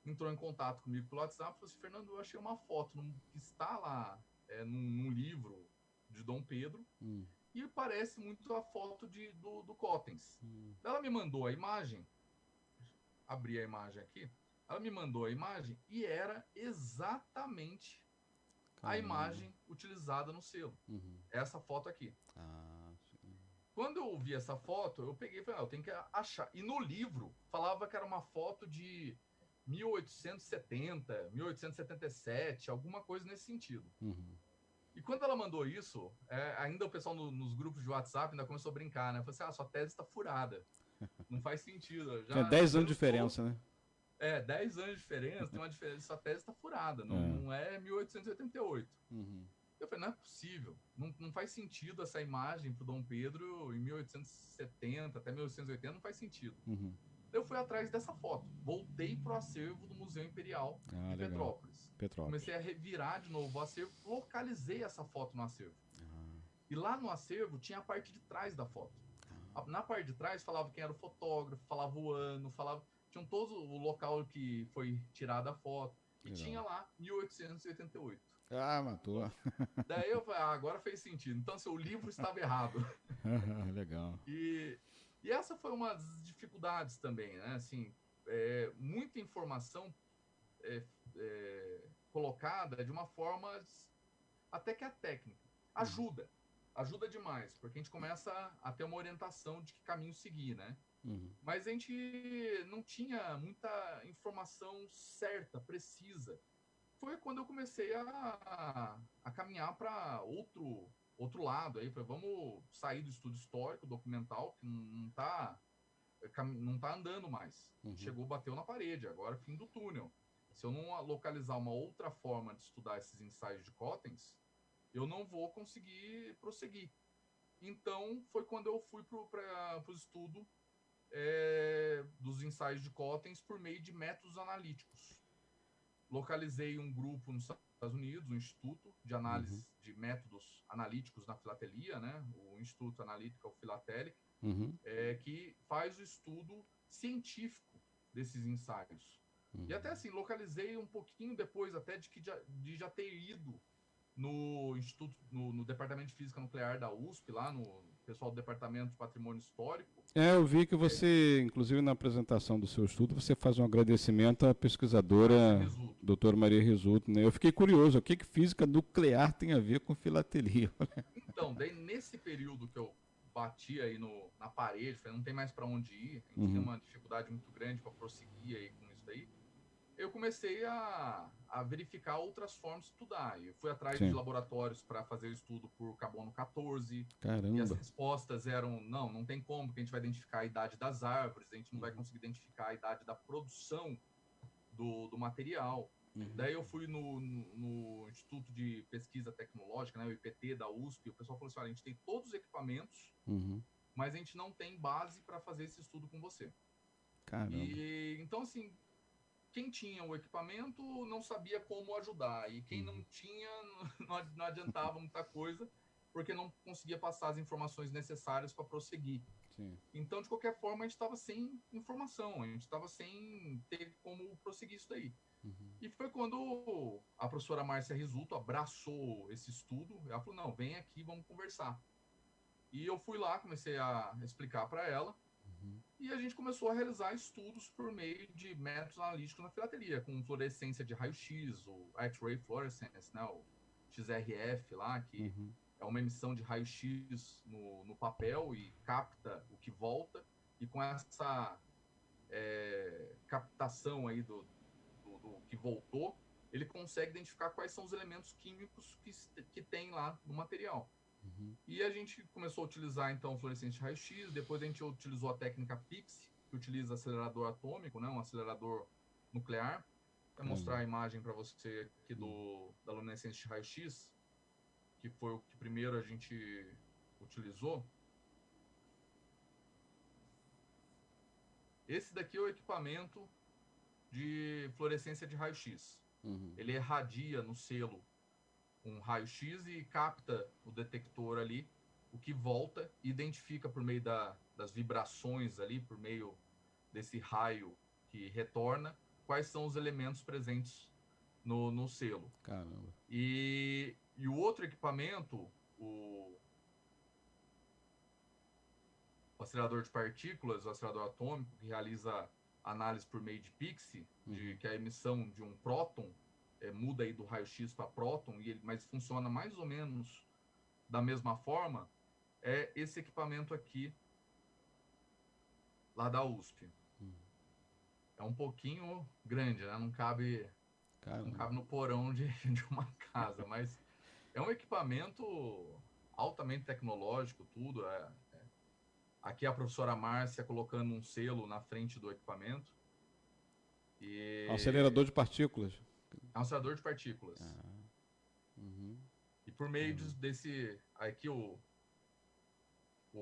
entrou em contato comigo pelo WhatsApp e falou assim, Fernando, eu achei uma foto que está lá num livro de Dom Pedro e parece muito a foto do Cottens. Ela me mandou a imagem, abri a imagem aqui, ela me mandou a imagem e era exatamente a imagem utilizada no selo. Essa foto aqui. Quando eu vi essa foto, eu peguei e falei, eu tenho que achar. E no livro, falava que era uma foto de 1870, 1877, alguma coisa nesse sentido. E quando ela mandou isso, ainda o pessoal nos grupos de WhatsApp ainda começou a brincar, né? Falei assim, sua tese está furada. Não faz sentido. Tinha 10 anos de diferença, né? 10 anos de diferença, tem uma diferença, sua tese está furada, não é 1888. Eu falei, não é possível, não faz sentido essa imagem para o Dom Pedro em 1870 até 1880, não faz sentido. Eu fui atrás dessa foto, voltei para o acervo do Museu Imperial de Petrópolis. Comecei a revirar de novo o acervo, localizei essa foto no acervo. E lá no acervo tinha a parte de trás da foto. Na parte de trás falava quem era o fotógrafo, falava o ano, tinham todo o local que foi tirada a foto. E tinha lá 1888. Matou. Daí eu falei, agora fez sentido. Então, o livro estava errado. Legal. E essa foi uma das dificuldades também, né? Assim, muita informação colocada de uma forma até que a técnica ajuda demais, porque a gente começa a ter uma orientação de que caminho seguir, né? Mas a gente não tinha muita informação certa, precisa. Foi quando eu comecei a caminhar para outro lado. Aí, vamos sair do estudo histórico, documental, que não tá andando mais. Bateu na parede, agora fim do túnel. Se eu não localizar uma outra forma de estudar esses ensaios de Cottens, eu não vou conseguir prosseguir. Então, foi quando eu fui para o estudo dos ensaios de Cottens por meio de métodos analíticos. Localizei um grupo nos Estados Unidos, um instituto de análise de métodos analíticos na filatelia, né? O Instituto Analytical Philatelic, que faz o estudo científico desses ensaios. E até assim, localizei um pouquinho depois até de já ter ido no Instituto, no Departamento de Física Nuclear da USP, lá no pessoal do Departamento de Patrimônio Histórico. Eu vi que você, inclusive na apresentação do seu estudo, você faz um agradecimento à pesquisadora doutora Maria Resulto, né? Eu fiquei curioso, o que física nuclear tem a ver com filatelia? Então, daí nesse período que eu bati aí na parede, falei, não tem mais para onde ir, a gente tem uma dificuldade muito grande para prosseguir aí com isso daí, eu comecei a verificar outras formas de estudar. Eu fui atrás Sim. de laboratórios para fazer o estudo por carbono 14. E as Caramba. respostas eram, não tem como, porque a gente vai identificar a idade das árvores, a gente não vai conseguir identificar a idade da produção do material. Daí eu fui no Instituto de Pesquisa Tecnológica, né, o IPT da USP, o pessoal falou assim, olha, a gente tem todos os equipamentos, mas a gente não tem base para fazer esse estudo com você. Caramba. E então, assim, quem tinha o equipamento não sabia como ajudar, e quem não tinha não adiantava muita coisa, porque não conseguia passar as informações necessárias para prosseguir. Sim. Então, de qualquer forma, a gente estava sem informação, a gente estava sem ter como prosseguir isso daí. E foi quando a professora Márcia Risuto abraçou esse estudo, ela falou, não, vem aqui, vamos conversar. E eu fui lá, comecei a explicar para ela, e a gente começou a realizar estudos por meio de métodos analíticos na filatelia, com fluorescência de raio-x, o X-ray fluorescence, né, o XRF lá, que é uma emissão de raio-x no papel e capta o que volta, e com essa captação aí do que voltou, ele consegue identificar quais são os elementos químicos que tem lá no material. E a gente começou a utilizar, então, fluorescência de raio-x, depois a gente utilizou a técnica PIXI, que utiliza acelerador atômico, né, um acelerador nuclear. Vou mostrar a imagem para você aqui da luminescência de raio-x, que foi o que primeiro a gente utilizou. Esse daqui é o equipamento de fluorescência de raio-x. Ele irradia no selo um raio-x e capta o detector ali, o que volta e identifica por meio das vibrações ali, por meio desse raio que retorna, quais são os elementos presentes no selo. Caramba. E o outro equipamento, o acelerador de partículas, o acelerador atômico, que realiza análise por meio de PIXI, que é a emissão de um próton, muda aí do raio-x para próton, mas funciona mais ou menos da mesma forma, é esse equipamento aqui, lá da USP. É um pouquinho grande, né? Não cabe no porão de uma casa, mas é um equipamento altamente tecnológico, tudo. Aqui a professora Márcia colocando um selo na frente do equipamento. Um acelerador de partículas. É um acelerador de partículas. E por meio desse... Aqui o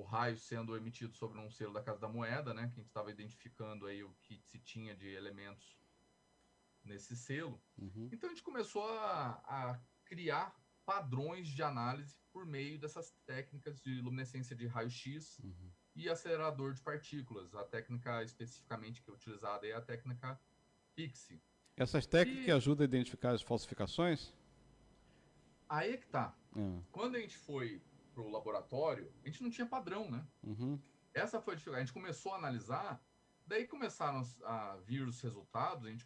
raio sendo emitido sobre um selo da Casa da Moeda, né? Que a gente estava identificando aí o que se tinha de elementos nesse selo. Então a gente começou a criar padrões de análise por meio dessas técnicas de luminescência de raio-x e acelerador de partículas. A técnica especificamente que é utilizada é a técnica PIXI. Essas técnicas ajudam a identificar as falsificações? Aí é que tá. Quando a gente foi para o laboratório, a gente não tinha padrão, né? Essa foi a dificuldade. A gente começou a analisar, daí começaram a vir os resultados, a gente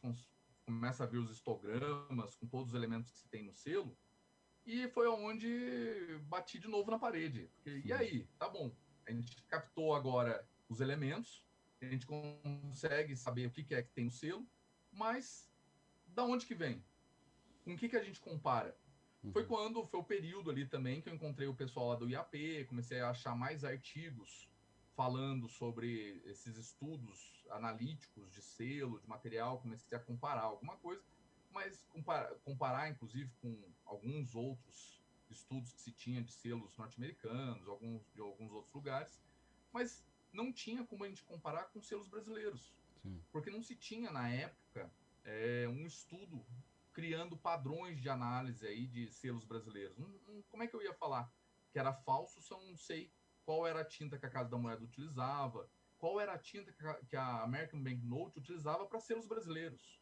começa a ver os histogramas com todos os elementos que se tem no selo, e foi onde bati de novo na parede. Porque, e aí? Tá bom. A gente captou agora os elementos, a gente consegue saber o que é que tem no selo, mas da onde que vem? Com o que a gente compara? Foi o período ali também que eu encontrei o pessoal lá do IAP, comecei a achar mais artigos falando sobre esses estudos analíticos de selo, de material, comecei a comparar alguma coisa, mas comparar inclusive com alguns outros estudos que se tinha de selos norte-americanos, de alguns outros lugares, mas não tinha como a gente comparar com selos brasileiros, porque não se tinha na época um estudo criando padrões de análise aí de selos brasileiros. Como é que eu ia falar que era falso se eu não sei qual era a tinta que a Casa da Moeda utilizava, qual era a tinta que a American Banknote utilizava para selos brasileiros?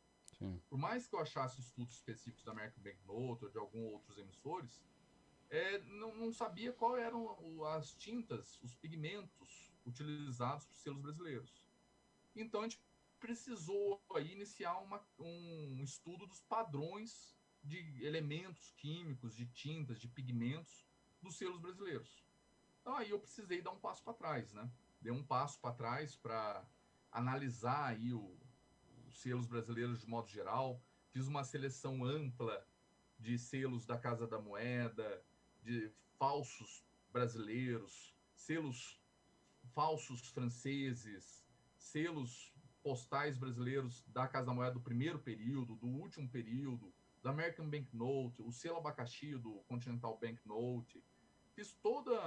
Por mais que eu achasse estudos específicos da American Banknote ou de alguns outros emissores, não sabia qual eram as tintas, os pigmentos utilizados por selos brasileiros. Então a gente precisou aí iniciar um estudo dos padrões de elementos químicos, de tintas, de pigmentos dos selos brasileiros. Então aí eu precisei dar um passo para trás, né? Dei um passo para trás para analisar aí os selos brasileiros de modo geral, fiz uma seleção ampla de selos da Casa da Moeda, de falsos brasileiros, selos falsos franceses, selos postais brasileiros da Casa da Moeda do primeiro período, do último período, do American Banknote, o selo abacaxi do Continental Banknote. Fiz todo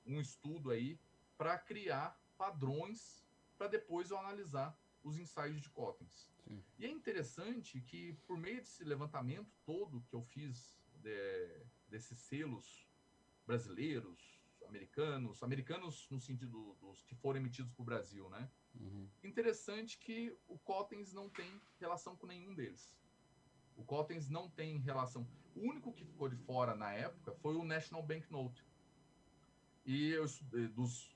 um estudo aí para criar padrões para depois eu analisar os ensaios de Cottens. Sim. E é interessante que, por meio desse levantamento todo que eu fiz desses selos brasileiros, americanos no sentido dos que foram emitidos para o Brasil, né? Uhum. Interessante que o Cottens não tem relação com nenhum deles. O Cottens não tem relação. O único que ficou de fora na época foi o National Banknote. E dos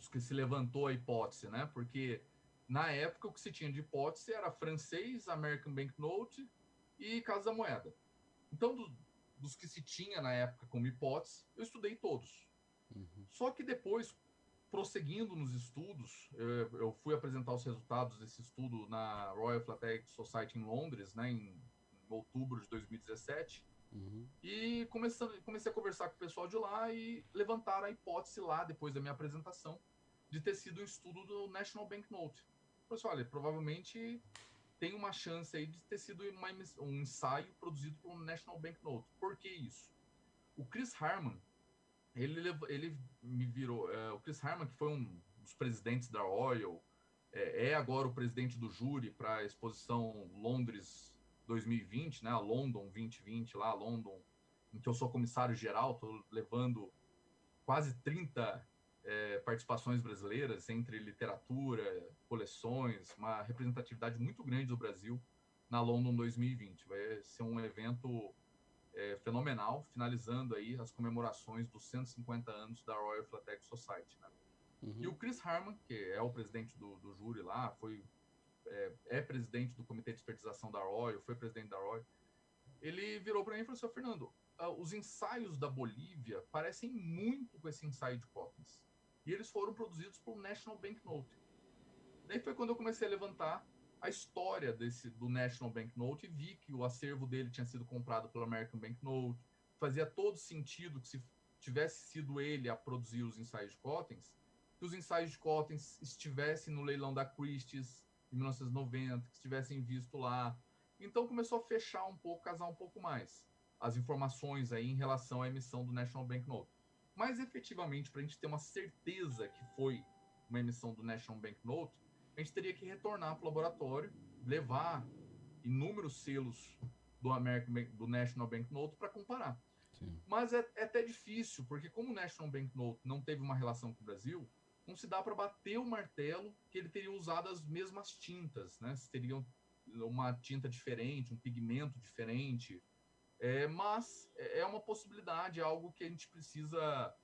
que se levantou a hipótese, né? Porque na época o que se tinha de hipótese era francês, American Banknote e Casa da Moeda. Então, dos que se tinha na época como hipótese, eu estudei todos. Uhum. Só que depois, prosseguindo nos estudos, eu fui apresentar os resultados desse estudo na Royal Philatelic Society em Londres, né, em outubro de 2017, Uhum. e comecei a conversar com o pessoal de lá e levantar a hipótese lá, depois da minha apresentação, de ter sido um estudo do National Banknote. Eu falei, olha, provavelmente tem uma chance aí de ter sido um ensaio produzido pelo National Banknote. Por que isso? O Chris Harman, ele me virou... o Chris Harman, que foi um dos presidentes da Royal, é agora o presidente do júri para a exposição Londres 2020, né, a London 2020, lá, London, em que eu sou comissário geral, estou levando quase 30 participações brasileiras entre literatura, coleções, uma representatividade muito grande do Brasil na London 2020. Vai ser um evento fenomenal, finalizando aí as comemorações dos 150 anos da Royal Philatelic Society, né? Uhum. E o Chris Harman, que é o presidente do júri lá, é presidente do Comitê de Expertização da Royal, foi presidente da Royal, ele virou para mim e falou assim, Fernando, os ensaios da Bolívia parecem muito com esse ensaio de Cottens. E eles foram produzidos pelo National Banknote. Daí foi quando eu comecei a levantar a história do National Banknote e vi que o acervo dele tinha sido comprado pelo American Banknote. Fazia todo sentido que se tivesse sido ele a produzir os ensaios de Cottens, que os ensaios de Cottens estivessem no leilão da Christie's em 1990, que estivessem visto lá. Então começou a fechar um pouco, casar um pouco mais as informações aí em relação à emissão do National Banknote. Mas efetivamente, para a gente ter uma certeza que foi uma emissão do National Banknote, a gente teria que retornar para o laboratório, levar inúmeros selos do National Banknote para comparar. Sim. Mas é até difícil, porque como o National Banknote não teve uma relação com o Brasil, não se dá para bater o martelo que ele teria usado as mesmas tintas, né? Se teriam uma tinta diferente, um pigmento diferente. Mas é uma possibilidade, é algo que a gente precisa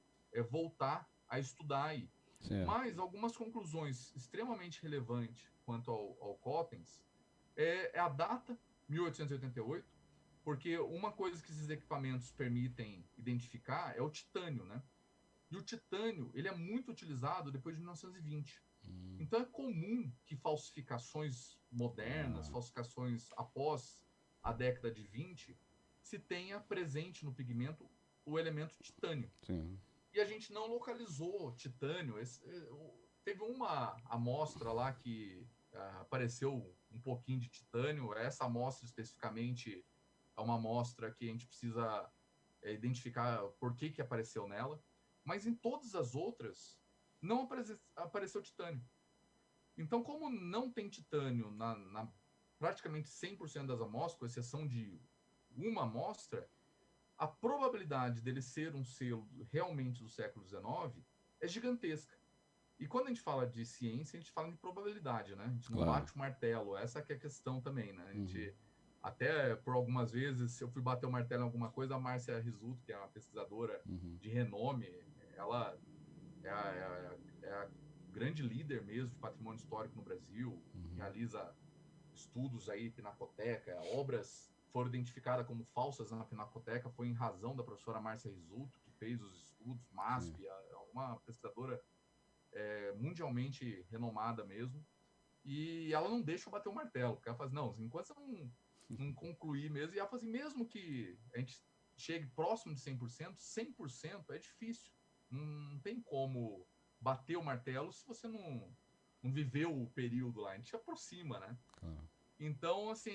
voltar a estudar aí. Certo. Mas algumas conclusões extremamente relevantes quanto ao Cottens é a data, 1888, porque uma coisa que esses equipamentos permitem identificar é o titânio, né? E o titânio, ele é muito utilizado depois de 1920. Então é comum que falsificações modernas, falsificações após a década de 20, se tenha presente no pigmento o elemento titânio. Sim. E a gente não localizou titânio. Teve uma amostra lá que apareceu um pouquinho de titânio. Essa amostra especificamente é uma amostra que a gente precisa identificar por que apareceu nela. Mas em todas as outras, não apareceu titânio. Então, como não tem titânio na praticamente 100% das amostras, com exceção de uma amostra, a probabilidade dele ser um selo realmente do século XIX é gigantesca. E quando a gente fala de ciência, a gente fala de probabilidade, né? A gente não bate o martelo, essa que é a questão também, né? A gente, até por algumas vezes, se eu fui bater o martelo em alguma coisa, a Márcia Risuto, que é uma pesquisadora de renome, ela é a grande líder mesmo de patrimônio histórico no Brasil, realiza estudos aí, pinacoteca, obras foram identificadas como falsas na Pinacoteca, foi em razão da professora Márcia Risuto, que fez os estudos, MASP, uma pesquisadora mundialmente renomada mesmo. e ela não deixa eu bater o martelo, porque ela fala assim, não, enquanto você não concluir mesmo, e ela fala assim, mesmo que a gente chegue próximo de 100% é difícil, não tem como bater o martelo se você não viveu o período lá, a gente se aproxima, né? Claro. Então, assim,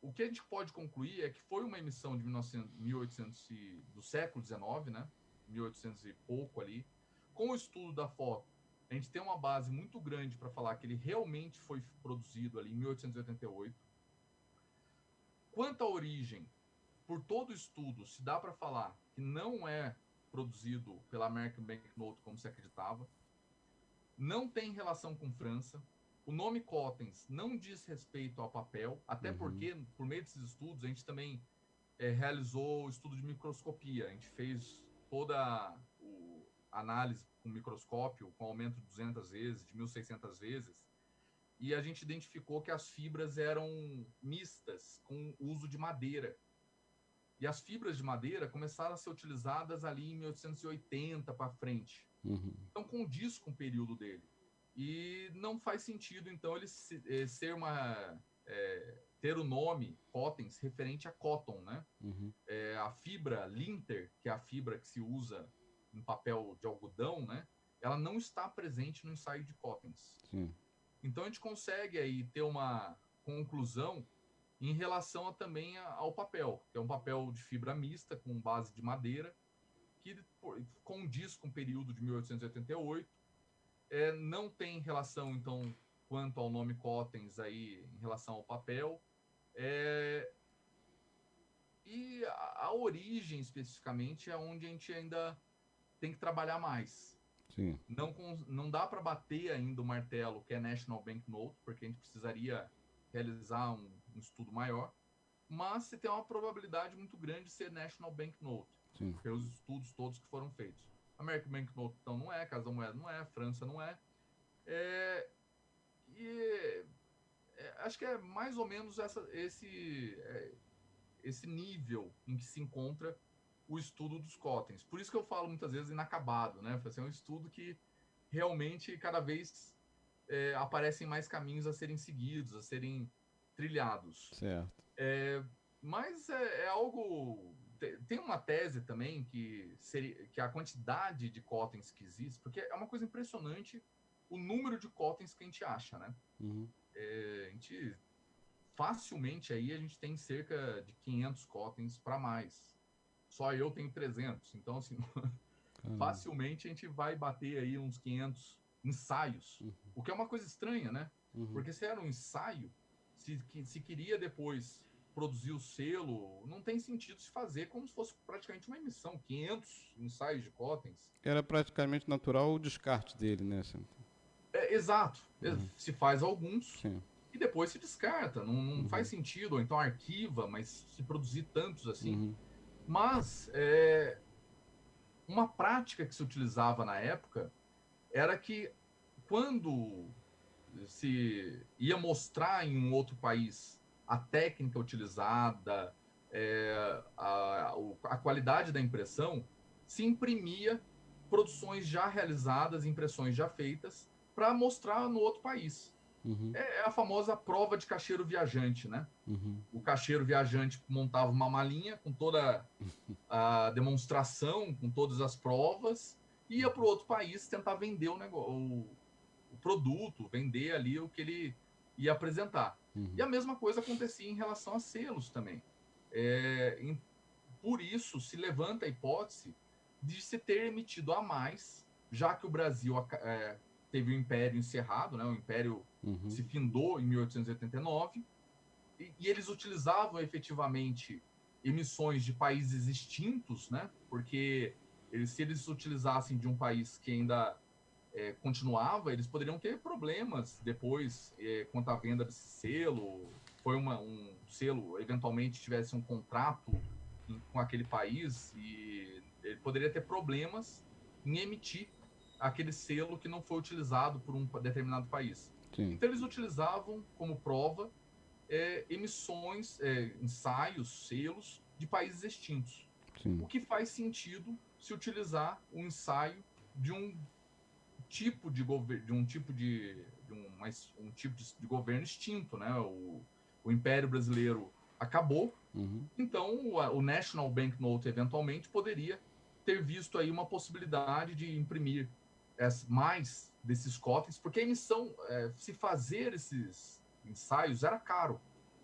o que a gente pode concluir é que foi uma emissão de 1800 do século XIX, né? 1800 e pouco ali. Com o estudo da foto, a gente tem uma base muito grande para falar que ele realmente foi produzido ali em 1888. Quanto à origem, por todo o estudo, se dá para falar que não é produzido pela American Banknote como se acreditava. Não tem relação com França. O nome Cottens não diz respeito ao papel, até porque, por meio desses estudos, a gente também realizou o estudo de microscopia. A gente fez toda a análise com microscópio, com aumento de 200 vezes, de 1.600 vezes, e a gente identificou que as fibras eram mistas, com uso de madeira. E as fibras de madeira começaram a ser utilizadas ali em 1880 para frente. Então, condiz com o período dele. E não faz sentido, então, ele ser ter o nome Cottens referente a cotton, né? A fibra linter, que é a fibra que se usa em papel de algodão, né? Ela não está presente no ensaio de Cottens. Sim. Então, a gente consegue aí ter uma conclusão em relação também ao papel, que é um papel de fibra mista, com base de madeira, que condiz com o período de 1888. Não tem relação, então, quanto ao nome Cottens aí, em relação ao papel. E a origem, especificamente, é onde a gente ainda tem que trabalhar mais. Sim. Não dá para bater ainda o martelo, que é National Banknote, porque a gente precisaria realizar um estudo maior, mas você tem uma probabilidade muito grande de ser National Banknote, pelos estudos todos que foram feitos. American Banknote, então, não é, Casa da Moeda não é, França não é. Acho que é mais ou menos esse nível em que se encontra o estudo dos Cottens. Por isso que eu falo muitas vezes inacabado, né? É um estudo que realmente cada vez aparecem mais caminhos a serem seguidos, a serem trilhados. Certo. Mas é algo... Tem uma tese também que a quantidade de Cottens que existe, porque é uma coisa impressionante o número de Cottens que a gente acha, né? A gente facilmente aí a gente tem cerca de 500 Cottens para mais. Só eu tenho 300. Então, assim, facilmente a gente vai bater aí uns 500 ensaios. O que é uma coisa estranha, né? Porque se era um ensaio, se queria depois produzir o selo, não tem sentido se fazer como se fosse praticamente uma emissão. 500 ensaios de Cottens. Era praticamente natural o descarte dele, né? Exato. Se faz alguns... Sim. E depois se descarta, não faz sentido, ou então arquiva, mas se produzir tantos assim. Mas uma prática que se utilizava na época era que quando se ia mostrar em um outro país a técnica utilizada, a qualidade da impressão, se imprimia produções já realizadas, impressões já feitas, para mostrar no outro país. É a famosa prova de caixeiro viajante, né? O caixeiro viajante montava uma malinha com toda a demonstração, com todas as provas, e ia para o outro país tentar vender o produto, vender ali o que ele ia apresentar. E a mesma coisa acontecia em relação a selos também. Por isso, se levanta a hipótese de se ter emitido a mais, já que o Brasil teve o Império encerrado, né? O Império se findou em 1889, e eles utilizavam efetivamente emissões de países extintos, né? Porque se eles utilizassem de um país que ainda continuava, eles poderiam ter problemas depois quanto à venda desse selo. Foi um selo, eventualmente tivesse um contrato com aquele país, e ele poderia ter problemas em emitir aquele selo que não foi utilizado por um determinado país. Sim. Então, eles utilizavam como prova emissões, ensaios, selos de países extintos. Sim. O que faz sentido se utilizar um ensaio de um tipo de um tipo de governo extinto, né? O Império Brasileiro acabou, então o National Banknote eventualmente poderia ter visto aí uma possibilidade de imprimir mais desses cotens, porque a emissão, se fazer esses ensaios era caro,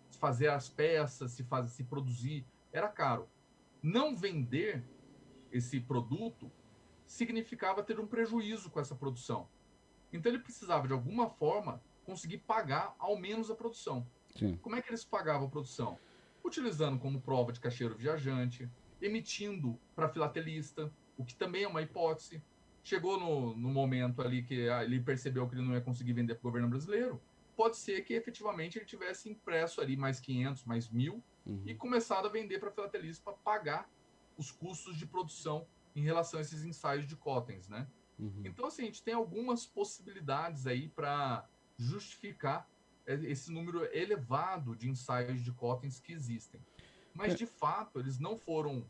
se fazer as peças, se produzir era caro. Não vender esse produto significava ter um prejuízo com essa produção. Então ele precisava de alguma forma conseguir pagar ao menos a produção. Sim. Como é que eles pagavam a produção? Utilizando como prova de caixeiro viajante, emitindo para filatelista, o que também é uma hipótese. Chegou no momento ali que ele percebeu que ele não ia conseguir vender para o governo brasileiro, pode ser que efetivamente ele tivesse impresso ali mais 500, mais 1.000 e começado a vender para filatelista para pagar os custos de produção em relação a esses ensaios de cotens, né? Então, assim, a gente tem algumas possibilidades aí para justificar esse número elevado de ensaios de cotens que existem. Mas, de fato, eles não foram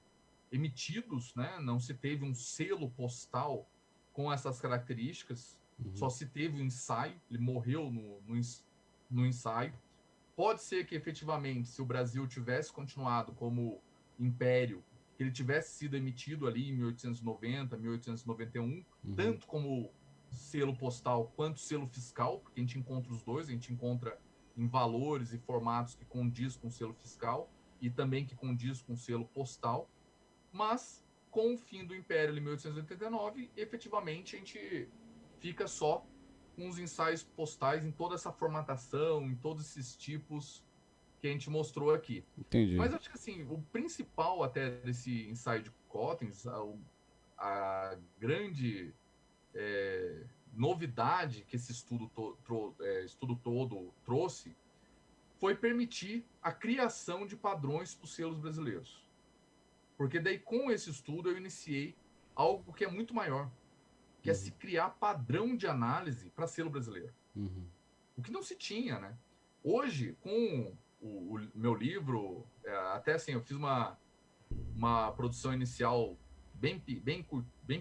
emitidos, né? Não se teve um selo postal com essas características, só se teve um ensaio, ele morreu no ensaio. Pode ser que, efetivamente, se o Brasil tivesse continuado como império, que ele tivesse sido emitido ali em 1890, 1891, tanto como selo postal quanto selo fiscal, porque a gente encontra os dois, a gente encontra em valores e formatos que condiz com o selo fiscal e também que condiz com o selo postal, mas com o fim do Império em 1889, efetivamente a gente fica só com os ensaios postais em toda essa formatação, em todos esses tipos que a gente mostrou aqui. Entendi. Mas acho que assim, o principal até desse ensaio de cotens, a grande novidade que esse estudo todo trouxe foi permitir a criação de padrões para os selos brasileiros. Porque daí com esse estudo eu iniciei algo que é muito maior, que é se criar padrão de análise para selo brasileiro. O que não se tinha, né? Hoje, com o meu livro, até assim, eu fiz uma produção inicial bem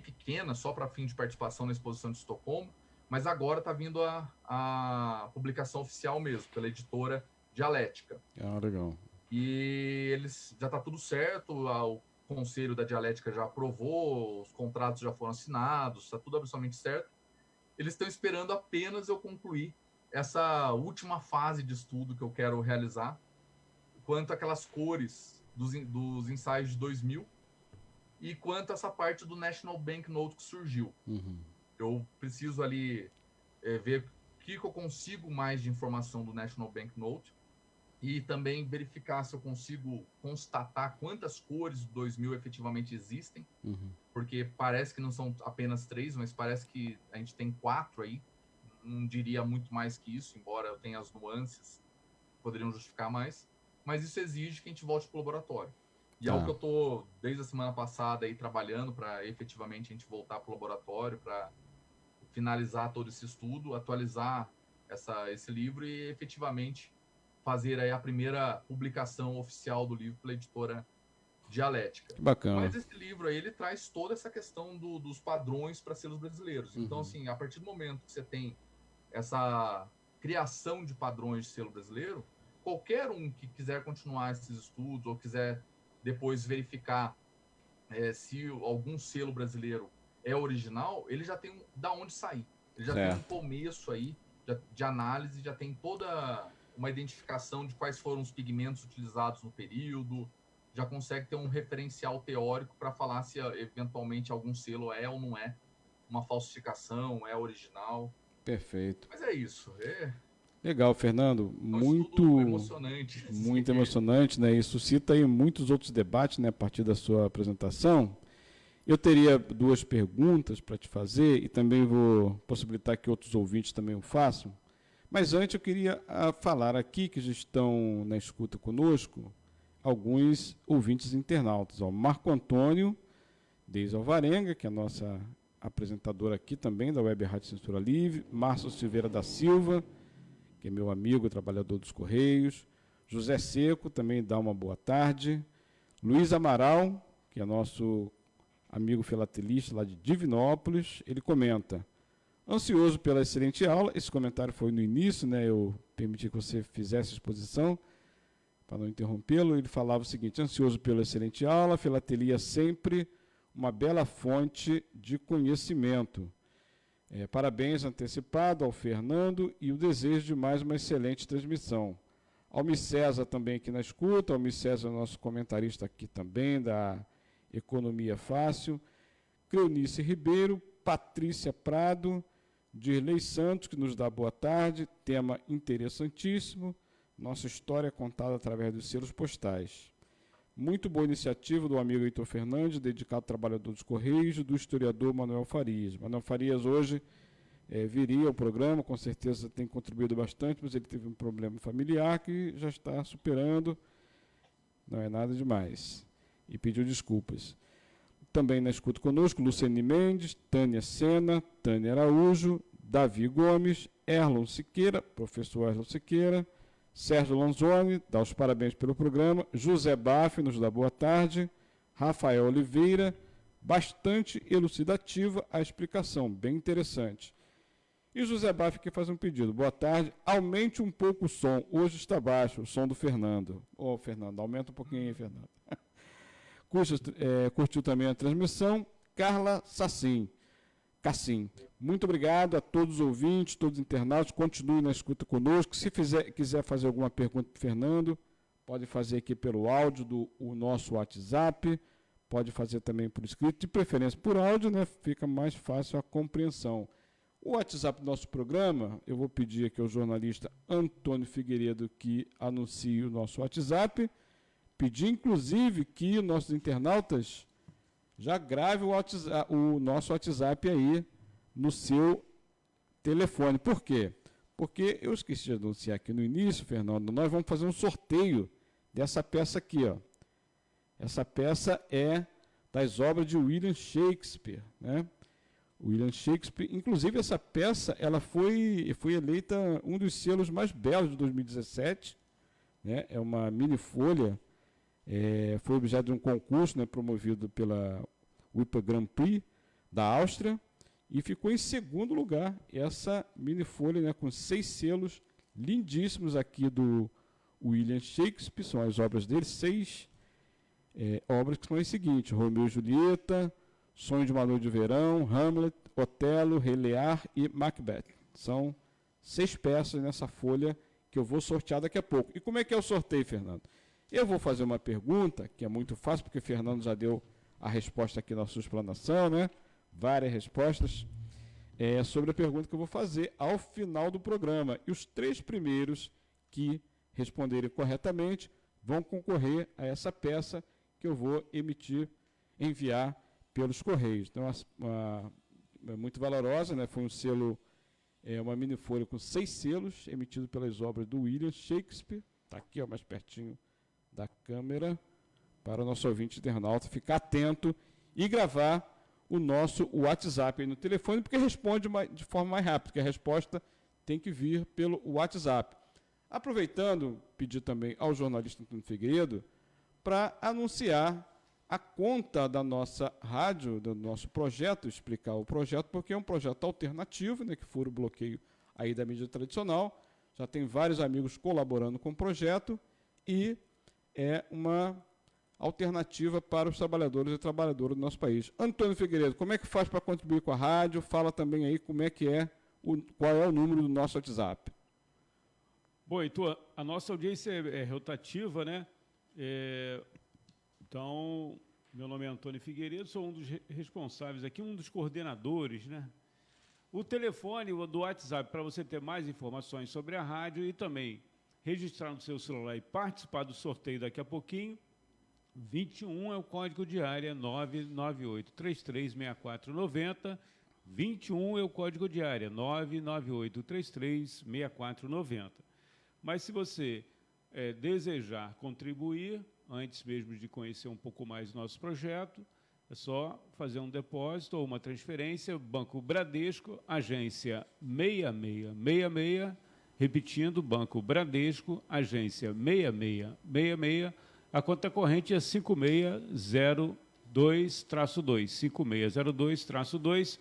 pequena, só para fim de participação na exposição de Estocolmo, mas agora está vindo a publicação oficial mesmo, pela editora Dialética. Ah, legal. E eles já está tudo certo, o Conselho da Dialética já aprovou, os contratos já foram assinados, está tudo absolutamente certo. Eles estão esperando apenas eu concluir essa última fase de estudo que eu quero realizar, quanto aquelas cores dos ensaios de 2000 e quanto essa parte do National Banknote que surgiu. Eu preciso ali ver o que eu consigo mais de informação do National Banknote e também verificar se eu consigo constatar quantas cores do 2000 efetivamente existem, porque parece que não são apenas 3, mas parece que a gente tem 4 aí. Não diria muito mais que isso, embora eu tenha as nuances que poderiam justificar mais, mas isso exige que a gente volte para o laboratório. E é o que eu estou, desde a semana passada, aí, trabalhando para efetivamente a gente voltar para o laboratório, para finalizar todo esse estudo, atualizar esse livro e efetivamente fazer aí a primeira publicação oficial do livro pela editora Dialética. Bacana. Mas esse livro aí, ele traz toda essa questão dos padrões para selos brasileiros. Então, assim, a partir do momento que você tem essa criação de padrões de selo brasileiro, qualquer um que quiser continuar esses estudos ou quiser depois verificar se algum selo brasileiro é original, ele já tem da onde sair. Ele já tem um começo aí de análise, já tem toda uma identificação de quais foram os pigmentos utilizados no período, já consegue ter um referencial teórico para falar se eventualmente algum selo é ou não é uma falsificação, é original. Perfeito. Mas é isso. Legal, Fernando. Muito emocionante. Muito emocionante, né? E suscita aí muitos outros debates, né, a partir da sua apresentação. Eu teria 2 perguntas para te fazer e também vou possibilitar que outros ouvintes também o façam. Mas antes eu queria falar aqui que já estão na escuta conosco alguns ouvintes internautas. Marco Antônio Deis Alvarenga, que é a nossa apresentadora aqui também da Web Rádio Censura Livre, Márcio Silveira da Silva, que é meu amigo, trabalhador dos Correios, José Seco, também dá uma boa tarde, Luiz Amaral, que é nosso amigo filatelista lá de Divinópolis, ele comenta: Ansioso pela excelente aula, esse comentário foi no início, né? Eu permiti que você fizesse a exposição, para não interrompê-lo. Ele falava o seguinte: ansioso pela excelente aula, a filatelia é sempre uma bela fonte de conhecimento. Parabéns antecipado ao Fernando e o desejo de mais uma excelente transmissão. Almi César também aqui na escuta. Almi César é nosso comentarista aqui também, da Economia Fácil. Cleonice Ribeiro, Patrícia Prado, Dirley Santos, que nos dá boa tarde. Tema interessantíssimo. Nossa história contada através dos selos postais. Muito boa iniciativa do amigo Heitor Fernandes, dedicado ao trabalhador dos Correios, do historiador Manuel Farias. Manuel Farias hoje viria ao programa, com certeza tem contribuído bastante, mas ele teve um problema familiar que já está superando, não é nada demais, e pediu desculpas. Também na escuta conosco, Luciane Mendes, Tânia Sena, Tânia Araújo, Davi Gomes, Erlon Siqueira, professor Erlon Siqueira, Sérgio Lanzoni, dá os parabéns pelo programa, José Baff, nos dá boa tarde, Rafael Oliveira, bastante elucidativa a explicação, bem interessante. E José Baff que faz um pedido: boa tarde, aumente um pouco o som, hoje está baixo, o som do Fernando. Fernando, aumenta um pouquinho aí, Fernando. Curtiu também a transmissão, Carla Cassim. Muito obrigado a todos os ouvintes, todos os internautas, continue na escuta conosco. Se quiser fazer alguma pergunta para o Fernando, pode fazer aqui pelo áudio do nosso WhatsApp, pode fazer também por escrito, de preferência por áudio, né? Fica mais fácil a compreensão. O WhatsApp do nosso programa, eu vou pedir aqui ao jornalista Antônio Figueiredo que anuncie o nosso WhatsApp, pedir inclusive que nossos internautas já grave o nosso WhatsApp aí no seu telefone. Por quê? Porque eu esqueci de anunciar aqui no início, Fernando, nós vamos fazer um sorteio dessa peça aqui, ó. Essa peça é das obras de William Shakespeare, né? William Shakespeare, inclusive essa peça, ela foi eleita um dos selos mais belos de 2017, né? É uma mini folha, foi objeto de um concurso, né, promovido pela UIPA Grand Prix da Áustria, e ficou em segundo lugar essa mini folha, né, com 6 selos lindíssimos aqui do William Shakespeare, são as obras dele, 6 obras que são as seguintes: Romeu e Julieta, Sonho de uma Noite de Verão, Hamlet, Otelo, Rei Lear e Macbeth. São 6 peças nessa folha que eu vou sortear daqui a pouco. E como é que é o sorteio, Fernando? Eu vou fazer uma pergunta, que é muito fácil, porque o Fernando já deu a resposta aqui na sua explanação, né? Várias respostas, sobre a pergunta que eu vou fazer ao final do programa. E os 3 primeiros que responderem corretamente vão concorrer a essa peça que eu vou enviar pelos Correios. Então, muito valorosa, né? Foi um selo, uma mini folha com 6 selos, emitido pelas obras do William Shakespeare. Está aqui, ó, mais pertinho da câmera, para o nosso ouvinte internauta ficar atento e gravar o nosso WhatsApp aí no telefone, porque responde de forma mais rápida, porque a resposta tem que vir pelo WhatsApp. Aproveitando, pedir também ao jornalista Antônio Figueiredo para anunciar a conta da nossa rádio, do nosso projeto, explicar o projeto, porque é um projeto alternativo, né, que fura o bloqueio aí da mídia tradicional. Já tem vários amigos colaborando com o projeto e é uma alternativa para os trabalhadores e trabalhadoras do nosso país. Antônio Figueiredo, como é que faz para contribuir com a rádio? Fala também aí como é que qual é o número do nosso WhatsApp. Bom, Heitor, a nossa audiência é rotativa, né? Então, meu nome é Antônio Figueiredo, sou um dos responsáveis aqui, um dos coordenadores, né? O telefone do WhatsApp para você ter mais informações sobre a rádio e também registrar no seu celular e participar do sorteio daqui a pouquinho, 21 é o código de área 998-336490, 21 é o código de área 998-336490. Mas se você desejar contribuir, antes mesmo de conhecer um pouco mais do nosso projeto, é só fazer um depósito ou uma transferência, Banco Bradesco, agência 6666, repetindo, Banco Bradesco, agência 6666, a conta corrente é 5602-2, 5602-2.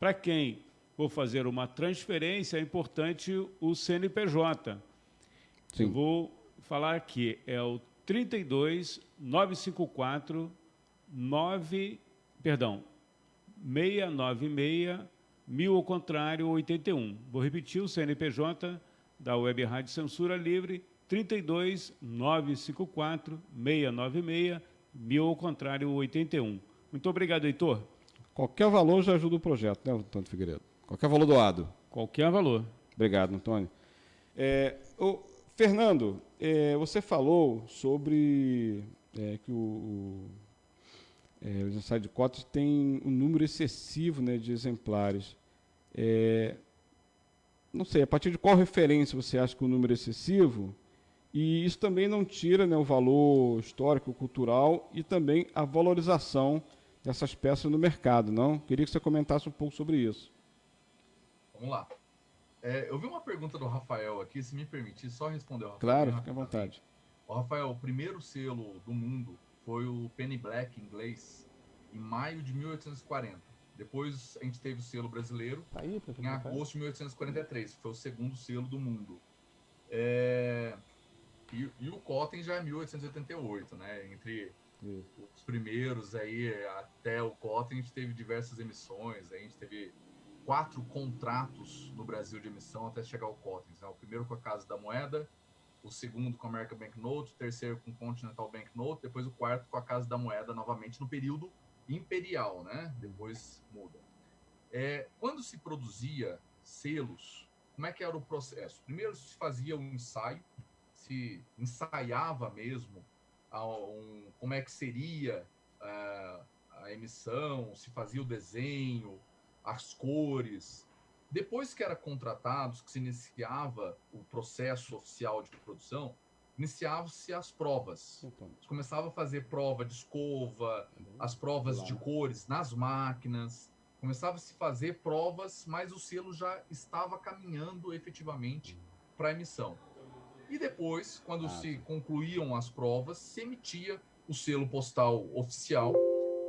Para quem vou fazer uma transferência, é importante o CNPJ. Sim. Eu vou falar aqui, é o 32 954 696 1000 ao contrário 81. Vou repetir o CNPJ da Web Rádio Censura Livre, 32 954 696 1000 ao contrário 81. Muito obrigado, Heitor. Qualquer valor já ajuda o projeto, né, Antônio Figueiredo? Qualquer valor doado. Qualquer valor. Obrigado, Antônio. Fernando, você falou sobre que o ensaio de cotas tem um número excessivo, né, de exemplares. Não sei, a partir de qual referência você acha que o número é excessivo? E isso também não tira, né, o valor histórico, cultural e também a valorização dessas peças no mercado, não? Queria que você comentasse um pouco sobre isso. Vamos lá. Eu vi uma pergunta do Rafael aqui, se me permitir, só responder ao Rafael. Claro, fique à vontade. Rafael, o primeiro selo do mundo foi o Penny Black inglês, em maio de 1840. Depois a gente teve o selo brasileiro em agosto de 1843, que foi o segundo selo do mundo. E o Cotton já é 1888, né? Entre os primeiros aí até o Cotton, a gente teve diversas emissões, a gente teve 4 contratos no Brasil de emissão até chegar ao Cotton. Né? O primeiro com a Casa da Moeda, o segundo com a American Banknote, o terceiro com o Continental Banknote, depois o quarto com a Casa da Moeda, novamente no período imperial, né? Depois muda. Quando se produzia selos, como é que era o processo? Primeiro se fazia um ensaio, se ensaiava mesmo como é que seria a emissão, se fazia o desenho, as cores. Depois que era contratados, que se iniciava o processo oficial de produção, iniciavam-se as provas. Se começava a fazer prova de escova, as provas de cores nas máquinas, começava a se fazer provas, mas o selo já estava caminhando efetivamente para a emissão. E depois, quando se concluíam as provas, se emitia o selo postal oficial,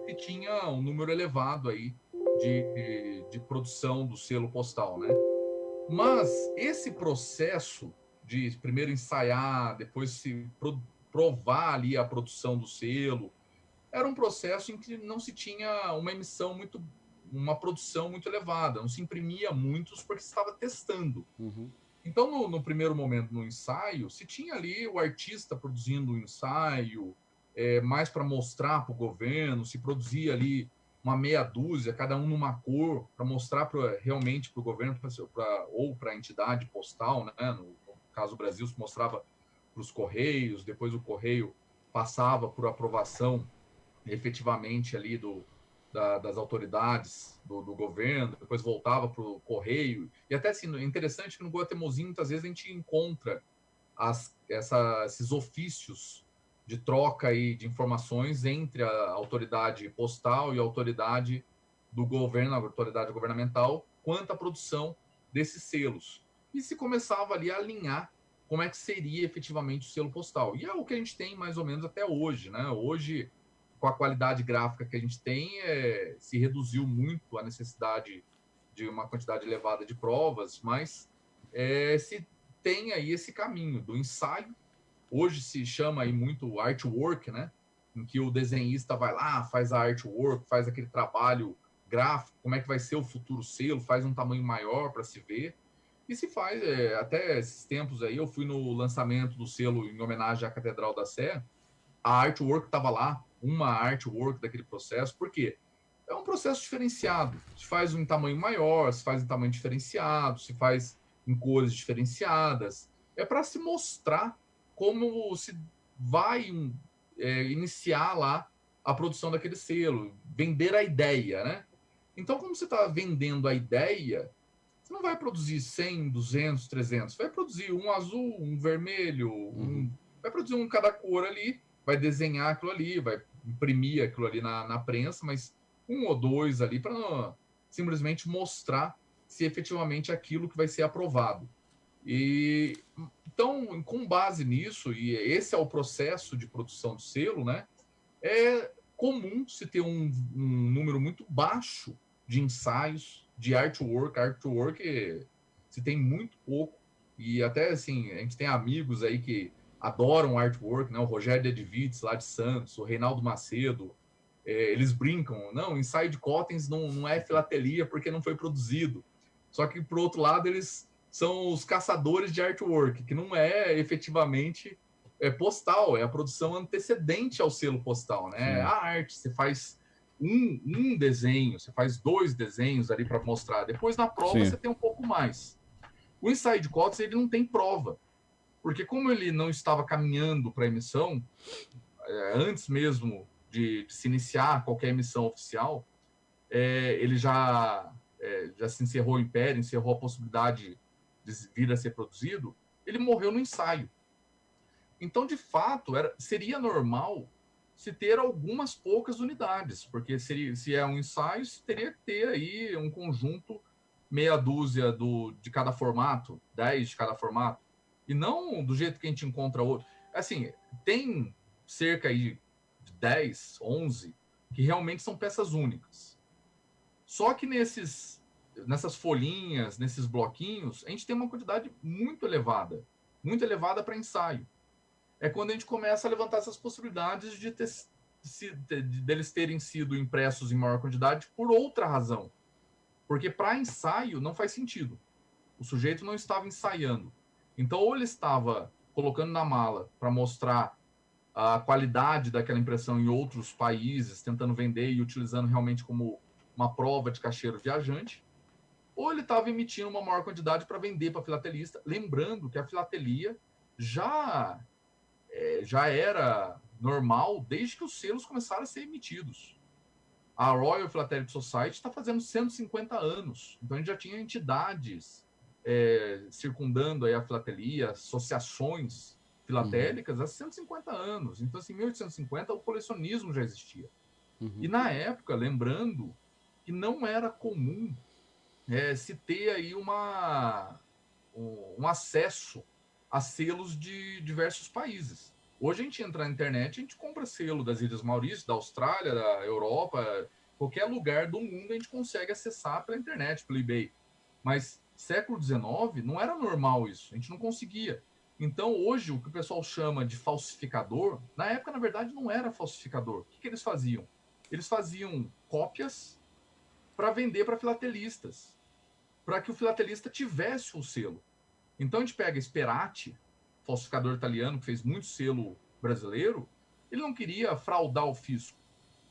que tinha um número elevado aí de produção do selo postal, né? Mas esse processo de primeiro ensaiar, depois se provar ali a produção do selo, era um processo em que não se tinha uma produção muito elevada, não se imprimia muitos porque se estava testando. Então, no primeiro momento, no ensaio, se tinha ali o artista produzindo o ensaio, mais para mostrar para o governo, se produzia ali uma meia dúzia, cada um numa cor, para mostrar realmente para o governo ou para a entidade postal, né? No caso do Brasil, se mostrava para os Correios, depois o Correio passava por aprovação efetivamente ali das autoridades do governo, depois voltava para o Correio. E até assim, é interessante que no Guatemozinho, muitas vezes, a gente encontra esses ofícios de troca aí de informações entre a autoridade postal e a autoridade do governo, a autoridade governamental, quanto à produção desses selos. E se começava ali a alinhar como é que seria efetivamente o selo postal. E é o que a gente tem mais ou menos até hoje, né? Hoje, com a qualidade gráfica que a gente tem, se reduziu muito a necessidade de uma quantidade elevada de provas, mas se tem aí esse caminho do ensaio. Hoje se chama aí muito artwork, né? Em que o desenhista vai lá, faz a artwork, faz aquele trabalho gráfico, como é que vai ser o futuro selo, faz um tamanho maior para se ver. E se faz, até esses tempos aí, eu fui no lançamento do selo em homenagem à Catedral da Sé, a artwork estava lá, uma artwork daquele processo, por quê? É um processo diferenciado. Se faz em tamanho maior, se faz em tamanho diferenciado, se faz em cores diferenciadas. É para se mostrar como se vai iniciar lá a produção daquele selo, vender a ideia, né? Então, como você está vendendo a ideia, você não vai produzir 100, 200, 300, vai produzir um azul, um vermelho, vai produzir um cada cor ali, vai desenhar aquilo ali, vai imprimir aquilo ali na prensa, mas um ou dois ali para simplesmente mostrar se efetivamente é aquilo que vai ser aprovado. E então, com base nisso, e esse é o processo de produção do selo, né? É comum se ter um número muito baixo de ensaios, de artwork. Artwork se tem muito pouco, e até assim, a gente tem amigos aí que adoram artwork, né? O Rogério Dedivitz, lá de Santos, o Reinaldo Macedo, eles brincam, não, ensaio de Cottens não é filatelia porque não foi produzido. Só que, por outro lado, eles são os caçadores de artwork, que não é efetivamente postal, é a produção antecedente ao selo postal, né? A arte, você faz um desenho, você faz 2 desenhos ali para mostrar. Depois, na prova, você tem um pouco mais. O ensaio de Cottens, ele não tem prova, porque como ele não estava caminhando para emissão, antes mesmo de se iniciar qualquer emissão oficial, ele já se encerrou o Império, encerrou a possibilidade de vir a ser produzido, ele morreu no ensaio. Então, de fato, seria normal se ter algumas poucas unidades, porque se é um ensaio, teria que ter aí um conjunto, meia dúzia de cada formato, 10 de cada formato, e não do jeito que a gente encontra outro. Assim, tem cerca aí de 10, 11, que realmente são peças únicas. Só que nessas folhinhas, nesses bloquinhos, a gente tem uma quantidade muito elevada para ensaio. É quando a gente começa a levantar essas possibilidades deles terem sido impressos em maior quantidade por outra razão. Porque para ensaio não faz sentido. O sujeito não estava ensaiando. Então, ou ele estava colocando na mala para mostrar a qualidade daquela impressão em outros países, tentando vender e utilizando realmente como uma prova de caixeiro viajante, ou ele estava emitindo uma maior quantidade para vender para filatelista, lembrando que a filatelia já era normal desde que os selos começaram a ser emitidos. A Royal Philatelic Society está fazendo 150 anos, então a gente já tinha entidades circundando aí a filatelia, associações filatélicas há 150 anos. Então, assim, em 1850, o colecionismo já existia. E na época, lembrando que não era comum se ter aí um acesso a selos de diversos países. Hoje a gente entra na internet, a gente compra selo das Ilhas Maurício, da Austrália, da Europa, qualquer lugar do mundo a gente consegue acessar pela internet, pelo eBay. Mas século XIX não era normal isso, a gente não conseguia. Então hoje o que o pessoal chama de falsificador, na época na verdade não era falsificador. O que eles faziam? Eles faziam cópias para vender para filatelistas, para que o filatelista tivesse o selo. Então a gente pega Sperati, falsificador italiano que fez muito selo brasileiro, ele não queria fraudar o fisco.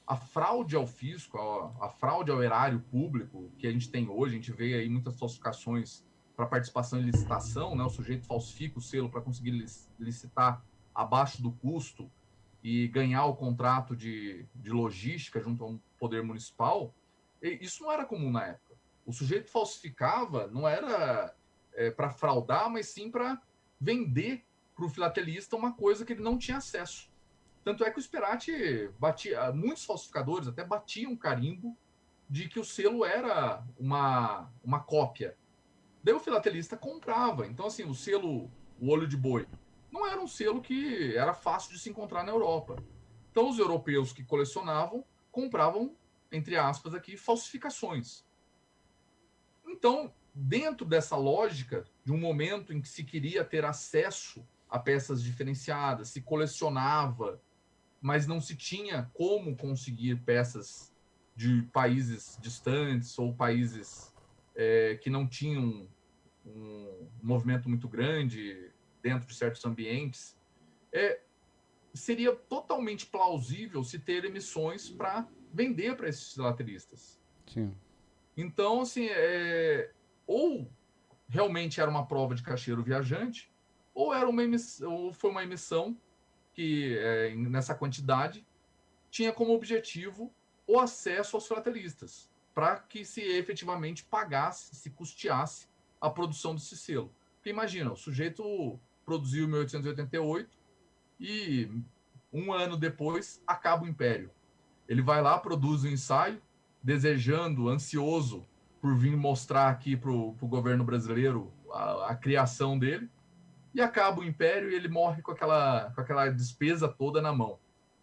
A fraude ao fisco, a fraude ao erário público que a gente tem hoje, a gente vê aí muitas falsificações para participação em licitação, né? O sujeito falsifica o selo para conseguir licitar abaixo do custo e ganhar o contrato de logística junto a um poder municipal. Isso não era comum na época. O sujeito falsificava, não era para fraudar, mas sim para vender para o filatelista uma coisa que ele não tinha acesso. Tanto é que o Sperati batia, muitos falsificadores até batiam carimbo de que o selo era uma cópia. Daí o filatelista comprava. Então, assim, o selo, o olho de boi, não era um selo que era fácil de se encontrar na Europa. Então, os europeus que colecionavam, compravam, entre aspas, aqui, falsificações. Então, dentro dessa lógica, de um momento em que se queria ter acesso a peças diferenciadas, se colecionava, mas não se tinha como conseguir peças de países distantes ou países que não tinham um movimento muito grande dentro de certos ambientes, seria totalmente plausível se ter emissões para vender para esses filatelistas. Sim. Então, assim, ou realmente era uma prova de caixeiro viajante, ou foi uma emissão que, nessa quantidade, tinha como objetivo o acesso aos filatelistas, para que se efetivamente pagasse, se custeasse a produção desse selo. Porque imagina, o sujeito produziu em 1888 e um ano depois acaba o Império. Ele vai lá, produz o ensaio, desejando, ansioso por vir mostrar aqui para o governo brasileiro a criação dele, e acaba o Império e ele morre com aquela despesa toda na mão.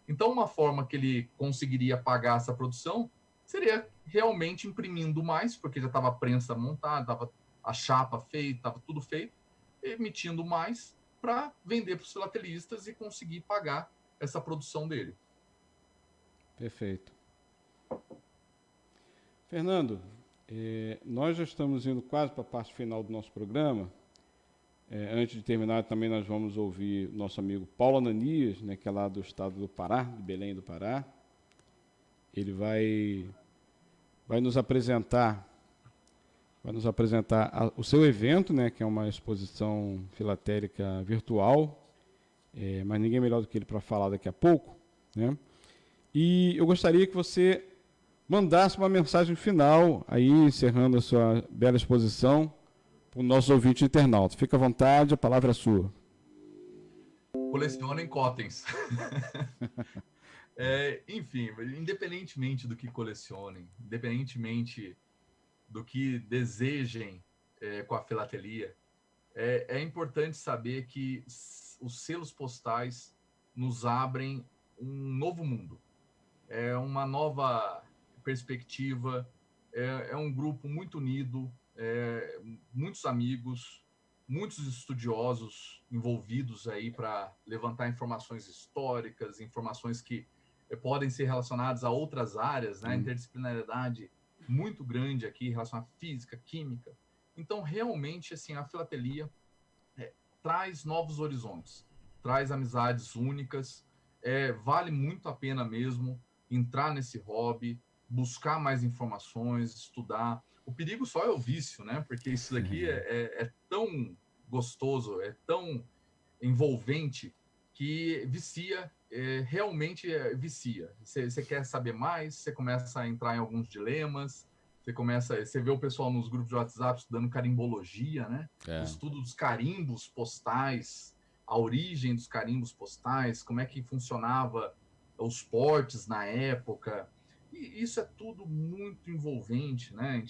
Então, uma forma que ele conseguiria pagar essa produção seria realmente imprimindo mais, porque já estava a prensa montada, estava a chapa feita, estava tudo feito, emitindo mais para vender para os filatelistas e conseguir pagar essa produção dele. Perfeito. Fernando, nós já estamos indo quase para a parte final do nosso programa. Antes de terminar, também nós vamos ouvir nosso amigo Paulo Ananias, né, que é lá do estado do Pará, de Belém do Pará. Ele vai nos apresentar o seu evento, né, que é uma exposição filatélica virtual, mas ninguém melhor do que ele para falar daqui a pouco, né? E eu gostaria que você mandasse uma mensagem final, aí encerrando a sua bela exposição, para o nosso ouvinte internauta. Fica à vontade, a palavra é sua. Colecionem totens. Enfim, independentemente do que colecionem, independentemente do que desejem com a filatelia, é importante saber que os selos postais nos abrem um novo mundo. É uma nova perspectiva, é um grupo muito unido, muitos amigos, muitos estudiosos envolvidos aí para levantar informações históricas, informações que podem ser relacionadas a outras áreas, né? Interdisciplinaridade muito grande aqui, em relação à física, química. Então, realmente, assim, a filatelia traz novos horizontes, traz amizades únicas, vale muito a pena mesmo entrar nesse hobby, buscar mais informações, estudar. O perigo só é o vício, né? Porque isso daqui é tão gostoso, é tão envolvente que vicia, realmente vicia. Você quer saber mais, você começa a entrar em alguns dilemas, você vê o pessoal nos grupos de WhatsApp estudando carimbologia, né? O estudo dos carimbos postais, a origem dos carimbos postais, como é que funcionava os portes na época. E isso é tudo muito envolvente, né?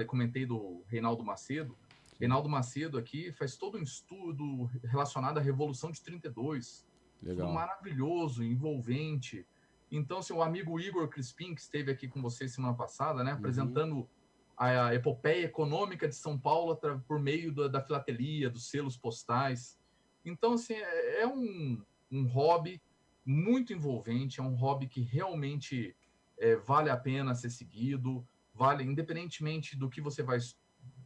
Comentei do Reinaldo Macedo. Reinaldo Macedo aqui faz todo um estudo relacionado à Revolução de 32. Legal. Tudo maravilhoso, envolvente. Então, o amigo Igor Crispim, que esteve aqui com vocês semana passada, né, apresentando a epopeia econômica de São Paulo por meio da filatelia, dos selos postais. Então, assim, é um hobby muito envolvente, é um hobby que realmente vale a pena ser seguido, vale, independentemente do que você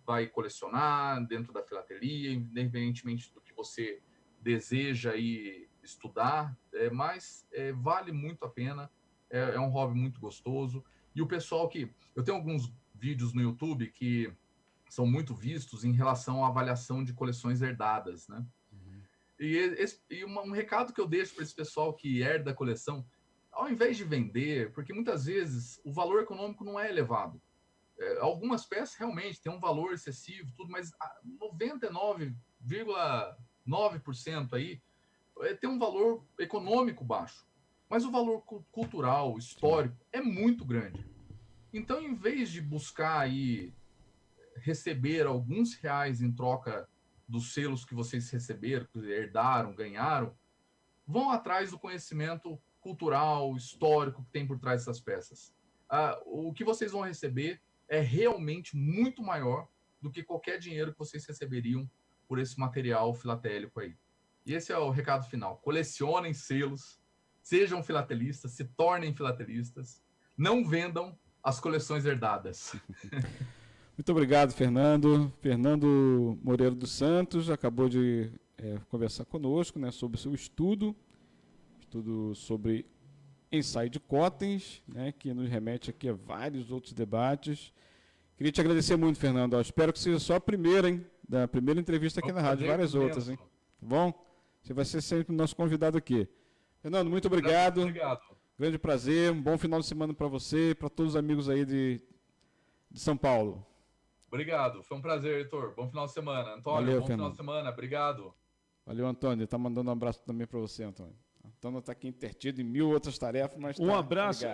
vai colecionar dentro da filatelia, independentemente do que você deseja aí estudar, mas vale muito a pena, é um hobby muito gostoso. E o pessoal eu tenho alguns vídeos no YouTube que são muito vistos em relação à avaliação de coleções herdadas, né? E um recado que eu deixo para esse pessoal que herda a coleção, ao invés de vender, porque muitas vezes o valor econômico não é elevado. Algumas peças realmente têm um valor excessivo, tudo, mas 99,9% aí tem um valor econômico baixo. Mas o valor cultural, histórico, é muito grande. Então, em vez de buscar aí receber alguns reais em troca dos selos que vocês receberam, que herdaram, ganharam, vão atrás do conhecimento cultural, histórico que tem por trás dessas peças. O que vocês vão receber é realmente muito maior do que qualquer dinheiro que vocês receberiam por esse material filatélico aí. E esse é o recado final. Colecionem selos, sejam filatelistas, se tornem filatelistas, não vendam as coleções herdadas. Muito obrigado, Fernando. Fernando Moreira dos Santos acabou de conversar conosco, né, sobre o seu estudo sobre ensaio de Cottens, né, que nos remete aqui a vários outros debates. Queria te agradecer muito, Fernando. Espero que seja só a primeira, hein, da primeira entrevista aqui na rádio, várias outras, hein? Tá bom? Você vai ser sempre o nosso convidado aqui. Fernando, muito obrigado. Obrigado. Grande prazer, um bom final de semana para você e para todos os amigos aí de São Paulo. Obrigado, foi um prazer, Heitor. Bom final de semana. Antônio, valeu, bom Fernando. Final de semana, obrigado. Valeu, Antônio. Está mandando um abraço também para você, Antônio. Antônio está aqui intertido em 1000 outras tarefas, mas um abraço.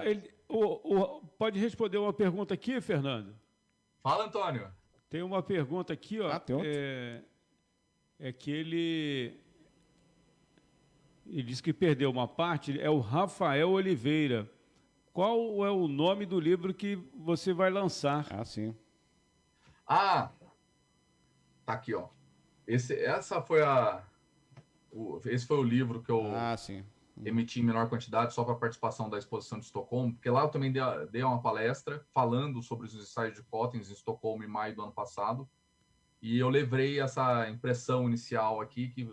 Pode responder uma pergunta aqui, Fernando? Fala, Antônio. Tem uma pergunta aqui, ó. Tem outra? É que ele disse que perdeu uma parte. É o Rafael Oliveira. qual é o nome do livro que você vai lançar? Ah, sim. Ah, tá aqui, ó. Esse foi o livro que eu Sim. emiti em menor quantidade só para participação da exposição de Estocolmo, porque lá eu também dei uma palestra falando sobre os ensaios de Cottens em Estocolmo em maio do ano passado, e eu levei essa impressão inicial aqui, que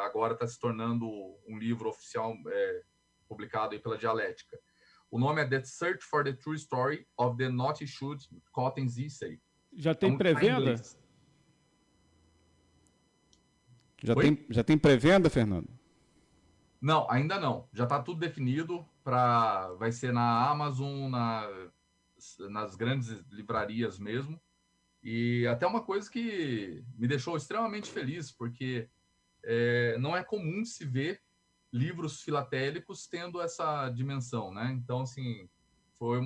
agora está se tornando um livro oficial publicado aí pela Dialética. O nome é The Search for the True Story of the Not Issued Cottens Essay. Já tem pré-venda? Já tem pré-venda, Fernando? Não, ainda não. Já está tudo definido. Vai ser na Amazon, nas grandes livrarias mesmo. E até uma coisa que me deixou extremamente feliz, porque não é comum se ver livros filatélicos tendo essa dimensão, né? Então, assim, foi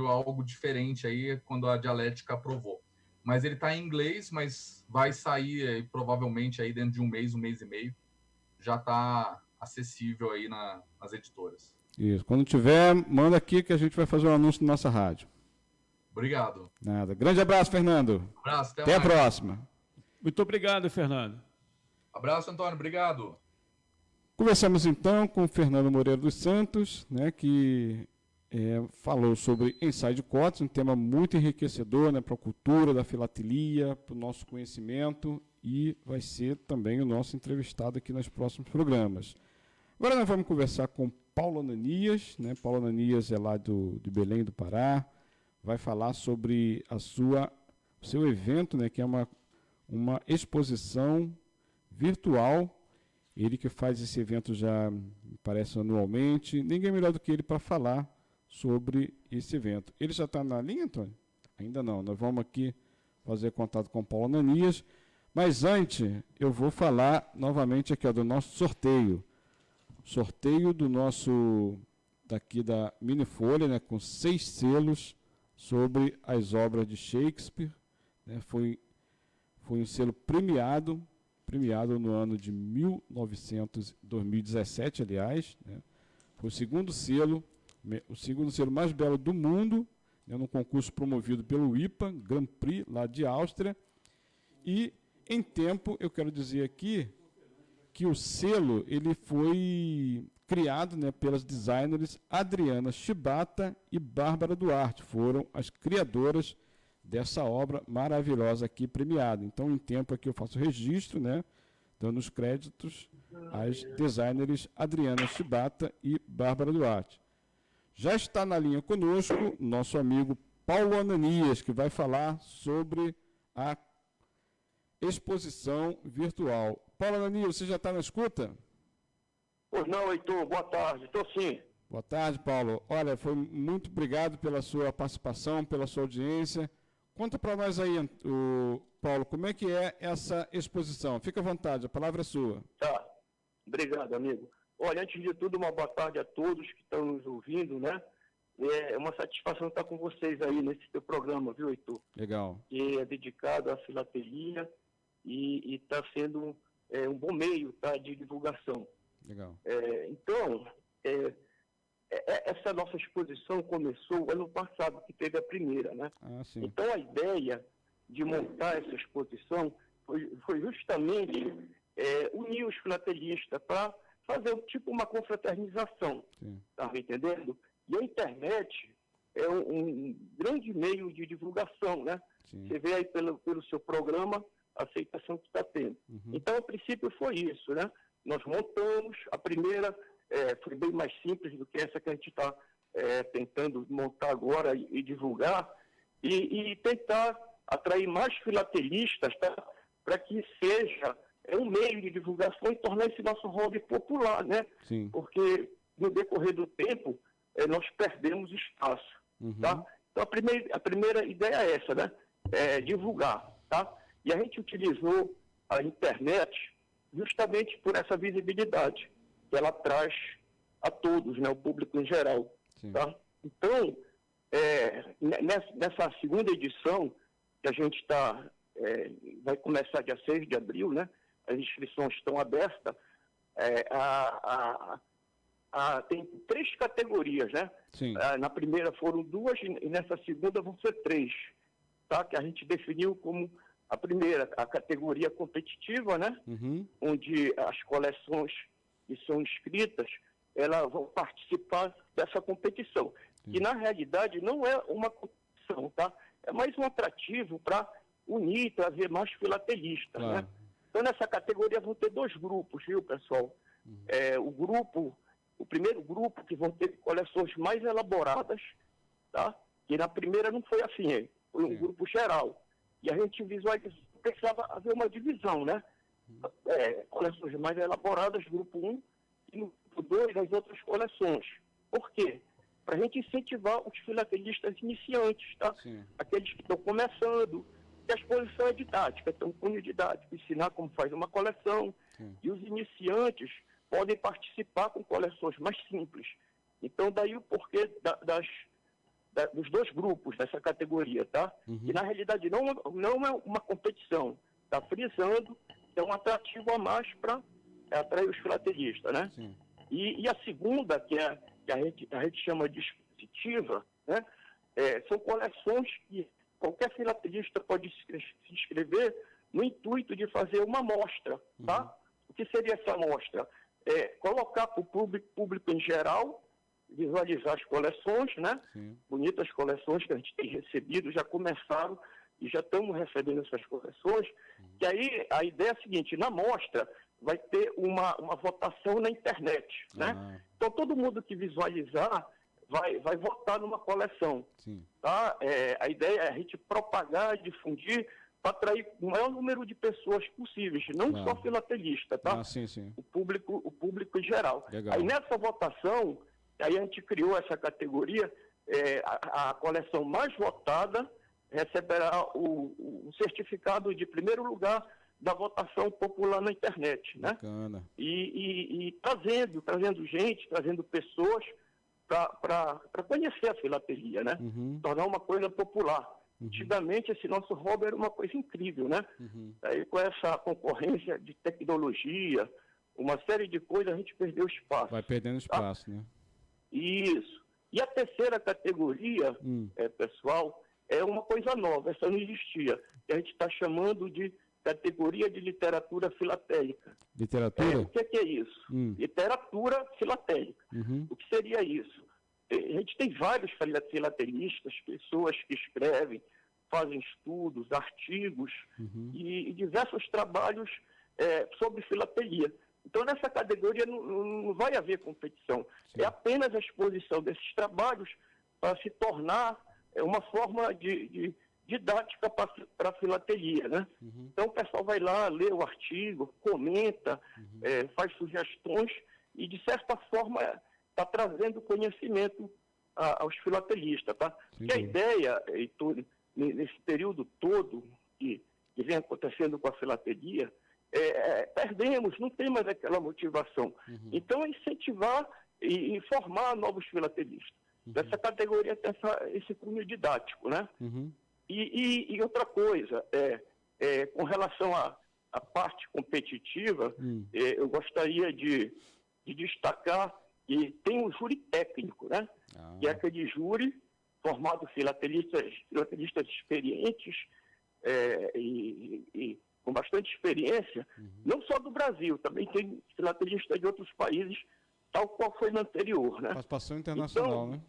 algo diferente aí quando a Dialética aprovou. Mas ele está em inglês, mas vai sair provavelmente aí dentro de um mês e meio. Já está acessível aí nas editoras. Isso. Quando tiver, manda aqui que a gente vai fazer um anúncio na nossa rádio. Obrigado. Nada. Grande abraço, Fernando. Abraço, até a próxima. Muito obrigado, Fernando. Abraço, Antônio. Obrigado. Conversamos então com o Fernando Moreira dos Santos, né, que falou sobre ensaio de Cottens, um tema muito enriquecedor, né, para a cultura da filatelia, para o nosso conhecimento, e vai ser também o nosso entrevistado aqui nos próximos programas. Agora nós vamos conversar com Paulo Ananias, né? Paulo Ananias é lá de Belém do Pará, vai falar sobre o seu evento, né, que é uma exposição virtual. Ele que faz esse evento já, me parece, anualmente. Ninguém melhor do que ele para falar sobre esse evento. Ele já está na linha, Antônio? Ainda não. Nós vamos aqui fazer contato com o Paulo Ananias. Mas antes, eu vou falar novamente aqui do nosso sorteio. Sorteio do nosso, daqui da Minifolha, né, com 6 selos sobre as obras de Shakespeare. Né, foi um selo premiado no ano de 2017, aliás. Né, foi o segundo selo mais belo do mundo, né, num concurso promovido pelo IPA, Grand Prix, lá de Áustria. E, em tempo, eu quero dizer aqui que o selo ele foi criado, né, pelas designers Adriana Shibata e Bárbara Duarte. Foram as criadoras dessa obra maravilhosa aqui premiada. Então, em tempo aqui eu faço registro, né, dando os créditos às designers Adriana Shibata e Bárbara Duarte. Já está na linha conosco nosso amigo Paulo Ananias, que vai falar sobre a exposição virtual. Paulo Ananias, você já está na escuta? Pois não, Heitor, boa tarde, estou sim. Boa tarde, Paulo. Olha, foi muito obrigado pela sua participação, pela sua audiência. Conta para nós aí, Paulo, como é que é essa exposição? Fica à vontade, a palavra é sua. Tá, obrigado, amigo. Olha, antes de tudo, uma boa tarde a todos que estão nos ouvindo, né? É uma satisfação estar com vocês aí nesse teu programa, viu, Heitor? Legal. Que é dedicado à filatelia e está sendo um bom meio, tá, de divulgação. Legal. Então, essa nossa exposição começou ano passado, que teve a primeira, né? Ah, sim. Então, a ideia de montar essa exposição foi justamente unir os filatelistas para fazer tipo uma confraternização, tá me entendendo? E a internet é um grande meio de divulgação, né? Sim. Você vê aí pelo seu programa a aceitação que está tendo. Uhum. Então, a princípio, foi isso, né? Nós montamos, a primeira foi bem mais simples do que essa que a gente está tentando montar agora e divulgar, e tentar atrair mais filatelistas, tá? Para que seja um meio de divulgação e tornar esse nosso hobby popular, né? Sim. Porque no decorrer do tempo nós perdemos espaço, uhum. Tá? Então a primeira ideia é essa, né? Divulgar, tá? E a gente utilizou a internet justamente por essa visibilidade que ela traz a todos, né? O público em geral, tá? Então, nessa segunda edição que a gente vai começar dia 6 de abril, né? As inscrições estão abertas. tem 3 categorias, né? Sim. Na primeira foram 2 e nessa segunda vão ser 3, tá? Que a gente definiu como a primeira, a categoria competitiva, né? Uhum. Onde as coleções que são inscritas, elas vão participar dessa competição. Que, na realidade, não é uma competição, tá? É mais um atrativo para unir, trazer mais filatelistas, Claro. né? Então, nessa categoria vão ter 2 grupos, viu, pessoal? O primeiro grupo, que vão ter coleções mais elaboradas, tá? Que na primeira não foi assim, foi um grupo geral. E a gente visualizou que precisava haver uma divisão, né? Coleções mais elaboradas, grupo 1, e no grupo 2, as outras coleções. Por quê? Para a gente incentivar os filatelistas iniciantes, tá? Sim. Aqueles que estão começando, que a exposição é didática, tem um cunho didático, ensinar como faz uma coleção. Sim. E os iniciantes podem participar com coleções mais simples. Então, daí o porquê dos 2 grupos dessa categoria, tá? Uhum. E, na realidade, não é uma competição. Está frisando, é um atrativo a mais para atrair os filatelistas, né? Sim. E a segunda, que a gente chama de expositiva, né? São coleções que qualquer filatelista pode se inscrever no intuito de fazer uma amostra, tá? Uhum. O que seria essa amostra? Colocar para o público em geral, visualizar as coleções, né? Sim. Bonitas coleções que a gente tem recebido, já começaram e já estamos recebendo essas coleções. E aí a ideia é a seguinte: na amostra vai ter uma votação na internet, né? Então todo mundo que visualizar vai votar numa coleção. Sim. Tá? A ideia é a gente propagar, difundir, para atrair o maior número de pessoas possíveis, não Claro. só filatelista, tá? Sim, sim. O público em geral. Legal. Aí nessa votação, aí a gente criou essa categoria, a coleção mais votada receberá o certificado de primeiro lugar da votação popular na internet, né? Bacana. E trazendo gente, trazendo pessoas para conhecer a filatelia, né? Uhum. Tornar uma coisa popular. Antigamente, esse nosso hobby era uma coisa incrível, né? Uhum. Aí, com essa concorrência de tecnologia, uma série de coisas, a gente perdeu espaço. Vai perdendo espaço, né? Isso. E a terceira categoria, pessoal, é uma coisa nova, essa não existia. Que a gente está chamando de categoria de literatura filatélica. Literatura? O que é isso? Literatura filatélica. Uhum. O que seria isso? A gente tem vários filatelistas, pessoas que escrevem, fazem estudos, artigos e diversos trabalhos sobre filatelia. Então, nessa categoria não vai haver competição. Sim. É apenas a exposição desses trabalhos para se tornar uma forma de didática para a filatelia, né? Então, o pessoal vai lá, lê o artigo, comenta, faz sugestões e, de certa forma, está trazendo conhecimento aos filatelistas, tá? Sim. Que a ideia, Heitor, nesse período todo que vem acontecendo com a filatelia, perdemos, não tem mais aquela motivação. Então, é incentivar e formar novos filatelistas. Essa categoria tem esse cunho didático, né? E outra coisa, com relação à parte competitiva, eu gostaria de destacar que tem um júri técnico, né? Que é aquele júri formado por filatelistas experientes e com bastante experiência, não só do Brasil, também tem filatelistas de outros países, tal qual foi no anterior, né? Participação internacional, Então, né?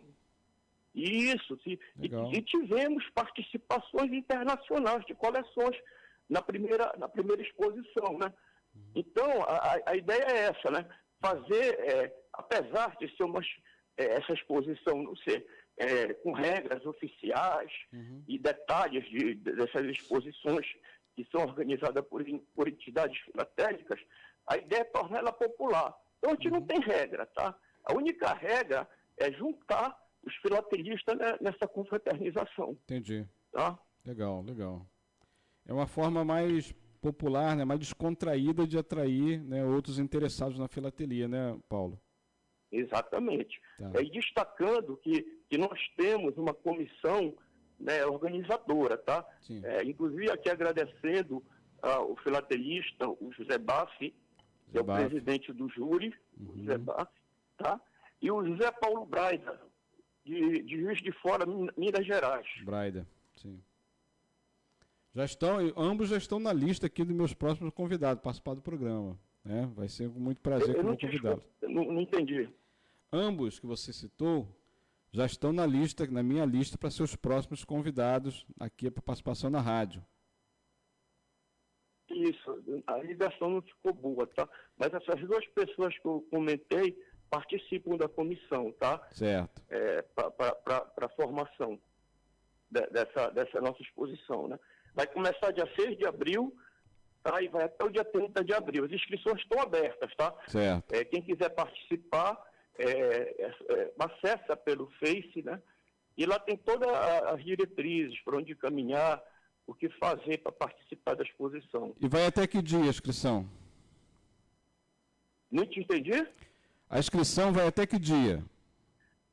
Isso, Legal. e tivemos participações internacionais de coleções na primeira exposição, né? Então, a ideia é essa, né? Fazer, apesar de ser essa exposição não ser com regras oficiais e detalhes dessas exposições que são organizadas por entidades filatélicas, a ideia é tornar ela popular. Então, a gente não tem regra, tá? A única regra é juntar os filatelistas nessa confraternização. Entendi. Tá? Legal, legal. É uma forma mais popular, né, mais descontraída de atrair, né, outros interessados na filatelia, né, Paulo? Exatamente. Tá. E destacando que nós temos uma comissão, né, organizadora, tá? Sim. Inclusive aqui agradecendo ao filatelista, o José Baffi, que é o Baffi. presidente do júri, o José Baffi, tá? e o José Paulo Braida, de Juiz de Fora, Minas Gerais. Braida, sim. Ambos já estão na lista aqui dos meus próximos convidados, participar do programa. Né? Vai ser com muito prazer que eu vou convidá-los. Não entendi. Ambos que você citou já estão na minha lista para ser os próximos convidados aqui para participação na rádio. Isso, a ligação não ficou boa, tá? Mas essas duas pessoas que eu comentei participam da comissão, tá? Certo. Para a formação dessa nossa exposição, né? Vai começar dia 6 de abril, tá? E vai até o dia 30 de abril. As inscrições estão abertas, tá? Certo. Quem quiser participar, acessa pelo Face, né? E lá tem todas as diretrizes, para onde caminhar, o que fazer para participar da exposição. E vai até que dia a inscrição? Não te entendi? A inscrição vai até que dia?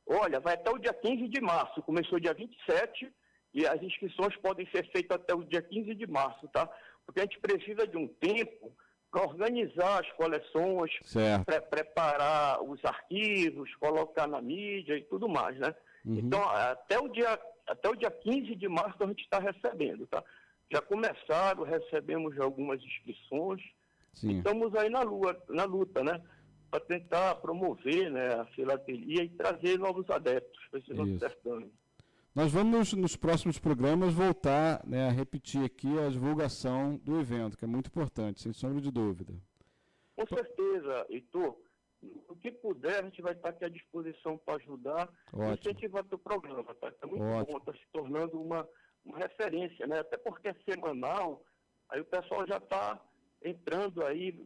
Olha, vai até o dia 15 de março. Começou dia 27 e as inscrições podem ser feitas até o dia 15 de março, tá? Porque a gente precisa de um tempo para organizar as coleções, preparar os arquivos, colocar na mídia e tudo mais, né? Uhum. Então, até o dia 15 de março a gente está recebendo, tá? Já começaram, recebemos algumas inscrições. Sim. Estamos aí na luta, né? Para tentar promover, né, a filatelia e trazer novos adeptos para esse nosso certame. Nós vamos, nos próximos programas, voltar, né, a repetir aqui a divulgação do evento, que é muito importante, sem sombra de dúvida. Com certeza, Heitor. O que puder, a gente vai estar aqui à disposição para ajudar e incentivar o programa. Tá? É muito bom, está se tornando uma referência, né? Até porque é semanal, aí o pessoal já está entrando aí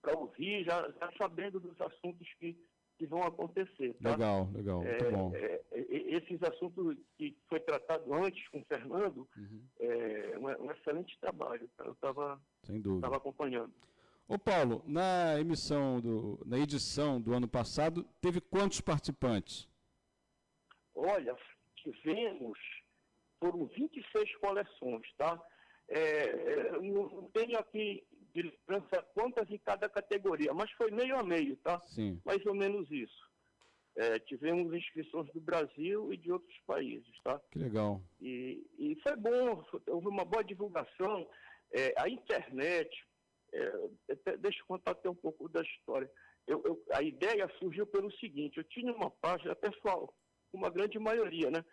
para ouvir, já sabendo dos assuntos que vão acontecer. Tá? Legal, muito bom. Esses assuntos que foi tratado antes com o Fernando, é um excelente trabalho. Tá? Eu estava acompanhando. Ô Paulo, na edição do ano passado, teve quantos participantes? Olha, foram 26 coleções, tá? Não tenho aqui de lembrança quantas em cada categoria, mas foi meio a meio, tá? Sim. Mais ou menos isso. Tivemos inscrições do Brasil e de outros países, tá? Que legal. E foi bom, houve uma boa divulgação. A internet, deixa eu contar até um pouco da história. A ideia surgiu pelo seguinte: eu tinha uma página pessoal, uma grande maioria, né?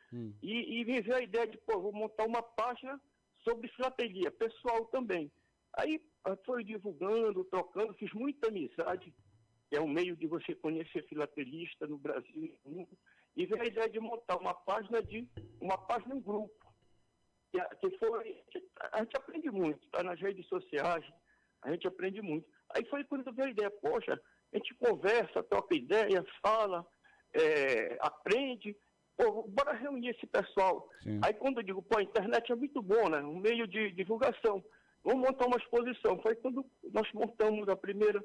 E me veio a ideia de, vou montar uma página sobre filatelia, pessoal também. Aí foi divulgando, trocando, fiz muita amizade, que é um meio de você conhecer filatelista no Brasil e no mundo, e veio a ideia de montar uma página em grupo. A gente aprende muito, tá? Nas redes sociais, a gente aprende muito. Aí foi quando veio a ideia, poxa, a gente conversa, troca ideia, fala, aprende, bora reunir esse pessoal. Sim. Aí quando eu digo, a internet é muito bom, né? Um meio de divulgação. Vamos montar uma exposição. Foi quando nós montamos a primeira,